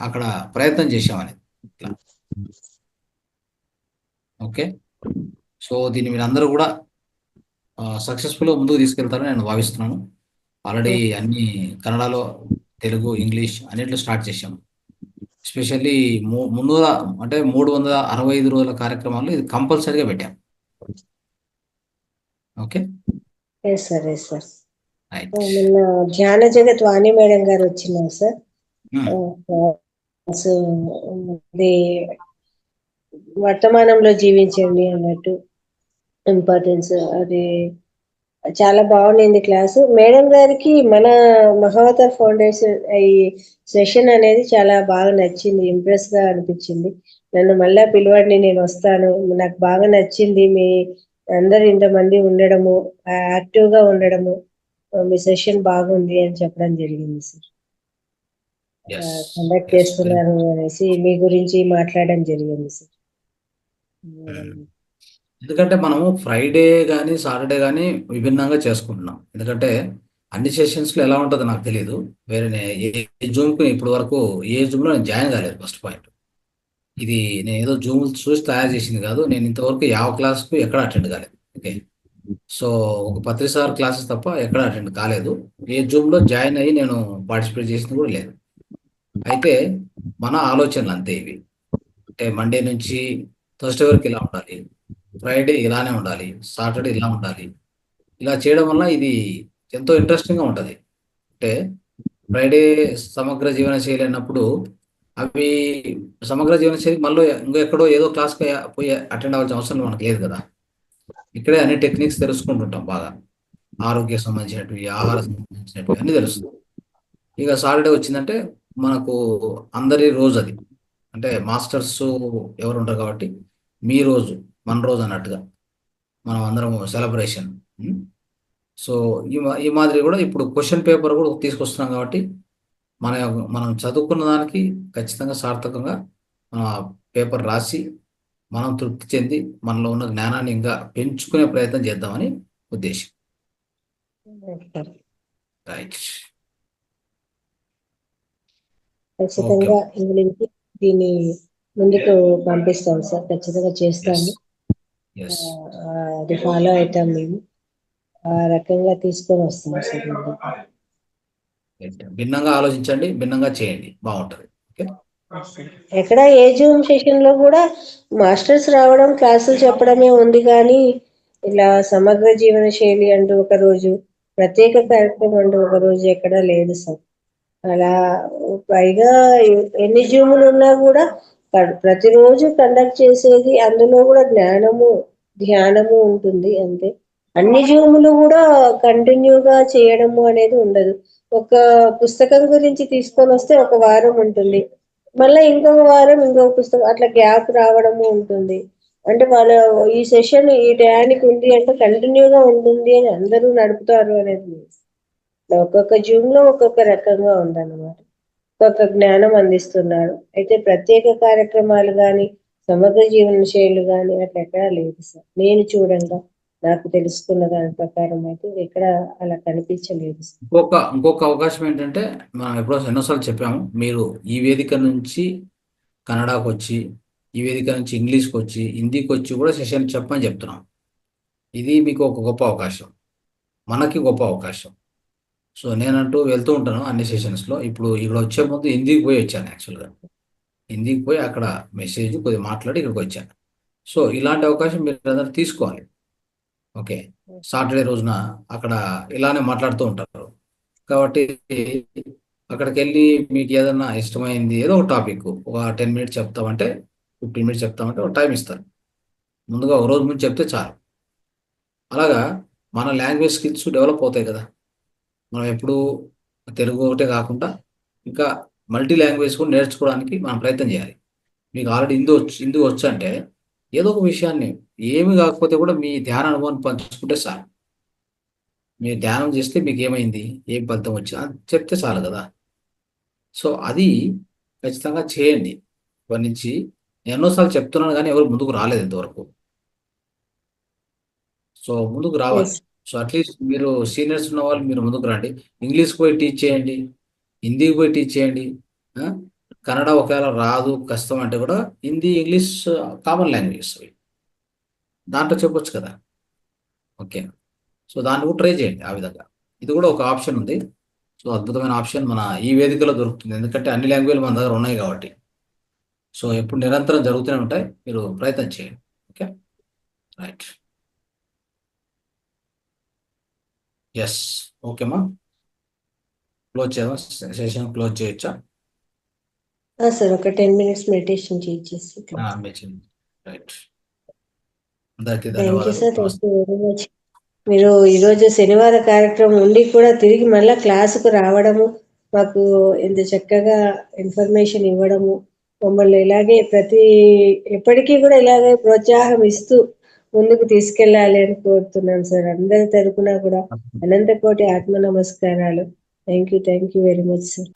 K: అక్కడ ప్రయత్నం చేసామని. ఇట్లా ఓకే, సో దీన్ని మీరు అందరూ కూడా సక్సెస్ఫుల్గా ముందుకు తీసుకెళ్తారని నేను భావిస్తున్నాను. ఆల్రెడీ అన్ని కన్నడలో, తెలుగు, ఇంగ్లీష్ అన్నిట్లో స్టార్ట్ చేశాము. ఎస్పెషల్లీ 365 రోజుల కార్యక్రమాల్లో ఇది కంపల్సరీగా పెట్టాం. ఓకే
B: నిన్న ధ్యాన జగత్ వాణి మేడం గారు వచ్చినారు సార్. ఇది వర్తమానంలో జీవించండి అన్నట్టు ఇంపార్టెన్స్, అది చాలా బాగుంది క్లాసు. మేడం గారికి మన మహావతార్ ఫౌండేషన్ ఈ సెషన్ అనేది చాలా బాగా నచ్చింది, ఇంప్రెస్ గా అనిపించింది. నన్ను మళ్ళా పిలవండి, నేను వస్తాను. నాకు బాగా నచ్చింది మీ అందరు ఇంతమంది ఉండడము, యాక్టివ్ గా ఉండడము, మీ సెషన్ బాగుంది అని చెప్పడం జరిగింది సార్. కండక్ట్ చేస్తున్నారు అనేసి మీ గురించి మాట్లాడడం జరిగింది సార్.
K: ఎందుకంటే మనము ఫ్రైడే కానీ సాటర్డే కానీ విభిన్నంగా చేసుకుంటున్నాం. ఎందుకంటే అన్ని సెషన్స్లో ఎలా ఉంటుందో నాకు తెలియదు. వేరే ఏ జూమ్కి ఇప్పుడు వరకు ఏ జూమ్లో నేను జాయిన్ కాలేదు. ఫస్ట్ పాయింట్, ఇది నేను ఏదో జూమ్ చూసి తయారు చేసింది కాదు. నేను ఇంతవరకు 50 క్లాస్కు ఎక్కడ అటెండ్ కాలేదు. ఓకే, సో ఒక 10 క్లాసెస్ తప్ప ఎక్కడ అటెండ్ కాలేదు. ఏ జూమ్లో జాయిన్ అయ్యి నేను పార్టిసిపేట్ చేసింది కూడా లేదు. అయితే మన ఆలోచనలు అంతే ఇవి. అంటే మండే నుంచి థర్స్డే వరకు ఇలా ఉండాలి, ఫ్రైడే ఇలానే ఉండాలి, సాటర్డే ఇలా ఉండాలి. ఇలా చేయడం వల్ల ఇది ఎంతో ఇంట్రెస్టింగ్గా ఉంటుంది. అంటే ఫ్రైడే సమగ్ర జీవన శైలి అన్నప్పుడు అవి సమగ్ర జీవన శైలి మళ్ళీ ఎక్కడో ఏదో క్లాస్కి పోయి అటెండ్ అవ్వాల్సిన అవసరం మనకు లేదు కదా. ఇక్కడే అన్ని టెక్నిక్స్ తెలుసుకుంటుంటాం బాగా, ఆరోగ్య సంబంధించినవి, ఆహార సంబంధించినవి అన్ని తెలుస్తుంది. ఇక సాటర్డే వచ్చిందంటే మనకు అందరి రోజు అది, అంటే మాస్టర్స్ ఎవరు ఉంటారు కాబట్టి మీ రోజు మన రోజు అన్నట్టుగా మనం అందరం సెలబ్రేషన్. సో ఈ మాదిరి కూడా ఇప్పుడు క్వశ్చన్ పేపర్ కూడా తీసుకొస్తున్నాం కాబట్టి మనం చదువుకున్న దానికి ఖచ్చితంగా సార్థకంగా మనం ఆ పేపర్ రాసి మనం తృప్తి చెంది మనలో ఉన్న జ్ఞానాన్ని ఇంకా పెంచుకునే ప్రయత్నం చేద్దామని ఉద్దేశం. రైట్.
B: ఖచ్చితంగా ఇంగ్లీష్ దీన్ని ముందుకు పంపిస్తాం సార్, ఖచ్చితంగా చేస్తాము. అది ఫాలో అవుతాం మేము, ఆ రకంగా తీసుకొని వస్తాం సార్.
K: భిన్నంగా ఆలోచించండి, భిన్నంగా చేయండి, బాగుంటుంది.
B: ఎక్కడ ఏ జూమ్ సెషన్ లో కూడా మాస్టర్స్ రావడం క్లాసులు చెప్పడమే ఉంది, కానీ ఇలా సమగ్ర జీవన శైలి అంటూ ఒక రోజు ప్రత్యేక కార్యక్రమం అంటూ ఒక రోజు ఎక్కడా లేదు సార్. అలా పైగా ఎన్ని జూములు ఉన్నా కూడా ప్రతిరోజు కండక్ట్ చేసేది అందులో కూడా జ్ఞానము ధ్యానము ఉంటుంది అంతే. అన్ని జూములు కూడా కంటిన్యూగా చేయడము అనేది ఉండదు. ఒక పుస్తకం గురించి తీసుకొని వస్తే ఒక వారం ఉంటుంది, మళ్ళీ ఇంకొక వారం ఇంకొక పుస్తకం, అట్లా గ్యాప్ రావడము ఉంటుంది. అంటే వాళ్ళ ఈ సెషన్ ఈ టయానికి ఉంది అంటే కంటిన్యూగా ఉంటుంది అని అందరూ నడుపుతారు అనేది ఒక్కొక్క జూమ్ లో ఒక్కొక్క రకంగా ఉందన్నమాట, ఒక్కొక్క జ్ఞానం అందిస్తున్నారు. అయితే ప్రత్యేక కార్యక్రమాలు కానీ సమగ్ర జీవన శైలి కానీ అట్లా ఎక్కడా లేదు సార్. నేను చూడంగా నాకు తెలుసుకున్న దాని ప్రకారం అయితే ఎక్కడ అలా కనిపించలేదు.
K: ఇంకొక అవకాశం ఏంటంటే మనం ఎన్నోసార్లు చెప్పాము, మీరు ఈ వేదిక నుంచి కన్నడకు వచ్చి, ఈ వేదిక నుంచి ఇంగ్లీష్కి వచ్చి, హిందీకి వచ్చి కూడా సెషన్ చెప్పమని చెప్తున్నాం. ఇది మీకు ఒక గొప్ప అవకాశం, మనకి గొప్ప అవకాశం. సో నేనంటూ వెళ్తూ ఉంటాను అన్ని సెషన్స్లో. ఇప్పుడు ఇక్కడ వచ్చే ముందు హిందీకి పోయి వచ్చాను. యాక్చువల్గా హిందీకి పోయి అక్కడ మెసేజ్ కొద్దిగా మాట్లాడి ఇక్కడికి వచ్చాను. సో ఇలాంటి అవకాశం మీరు అందరూ తీసుకోవాలి. ఓకే, సాటర్డే రోజున అక్కడ ఇలానే మాట్లాడుతూ ఉంటారు కాబట్టి అక్కడికి వెళ్ళి మీకు ఏదన్నా ఇష్టమైంది ఏదో ఒక టాపిక్ ఒక 10 minutes చెప్తామంటే 15 minutes చెప్తామంటే ఒక టైం ఇస్తారు. ముందుగా ఒక రోజు ముందు చెప్తే చాలు. అలాగా మన లాంగ్వేజ్ స్కిల్స్ డెవలప్ అవుతాయి కదా. మనం ఎప్పుడు తెలుగు ఒకటే కాకుండా ఇంకా మల్టీ లాంగ్వేజ్ కూడా నేర్చుకోవడానికి మనం ప్రయత్నం చేయాలి. మీకు ఆల్రెడీ హిందీ వచ్చు అంటే ఏదో ఒక విషయాన్ని ఏమి కాకపోతే కూడా మీ ధ్యాన అనుభవాన్ని పంచుకుంటే చాలు. మీరు ధ్యానం చేస్తే మీకు ఏమైంది, ఏం ఫలితం వచ్చింది అని చెప్తే చాలు కదా. సో అది ఖచ్చితంగా చేయండి. ఇప్పటి నుంచి ఎన్నోసార్లు చెప్తున్నాను కానీ ఎవరు ముందుకు రాలేదు ఇంతవరకు. సో ముందుకు రావాలి. సో అట్లీస్ట్ మీరు సీనియర్స్ ఉన్న వాళ్ళు మీరు ముందుకు రండి. ఇంగ్లీష్ పోయి టీచ్ చేయండి, హిందీకి పోయి టీచ్ చేయండి. కన్నడ ఒకవేళ రాదు కష్టం అంటే కూడా హిందీ ఇంగ్లీష్ కామన్ లాంగ్వేజెస్ దాంట్లో చెప్పొచ్చు కదా. ఓకే, సో దాన్ని కూడా ట్రై చేయండి. ఆ విధంగా ఇది కూడా ఒక ఆప్షన్ ఉంది. సో అద్భుతమైన ఆప్షన్ మన ఈ వేదికలో దొరుకుతుంది, ఎందుకంటే అన్ని లాంగ్వేజ్లు మన దగ్గర ఉన్నాయి కాబట్టి. సో ఎప్పుడు నిరంతరం జరుగుతూనే ఉంటాయి, మీరు ప్రయత్నం చేయండి. Okay, right. ఎస్, ఓకేమ్మా, క్లోజ్ చేద్దాం. సెషన్ క్లోజ్ చేయొచ్చా
B: సార్? ఒక 10 minutes మెడిటేషన్ చేసి
K: రైట్. అందరికీ
B: థ్యాంక్ యూ సార్,
K: ధన్యవాదాలు.
B: Thank you very much. మీరు ఈరోజు శనివార కార్యక్రమం ఉండి కూడా తిరిగి మళ్ళీ క్లాసుకు రావడము, మాకు ఇంత చక్కగా ఇన్ఫర్మేషన్ ఇవ్వడము, మమ్మల్ని ఇలాగే ఎప్పటికీ కూడా ఇలాగే ప్రోత్సాహం ఇస్తూ ముందుకు తీసుకెళ్ళాలి అని కోరుతున్నాను సార్. అందరి తరపున కూడా అనంత కోటి ఆత్మ నమస్కారాలు. Thank you very much sir.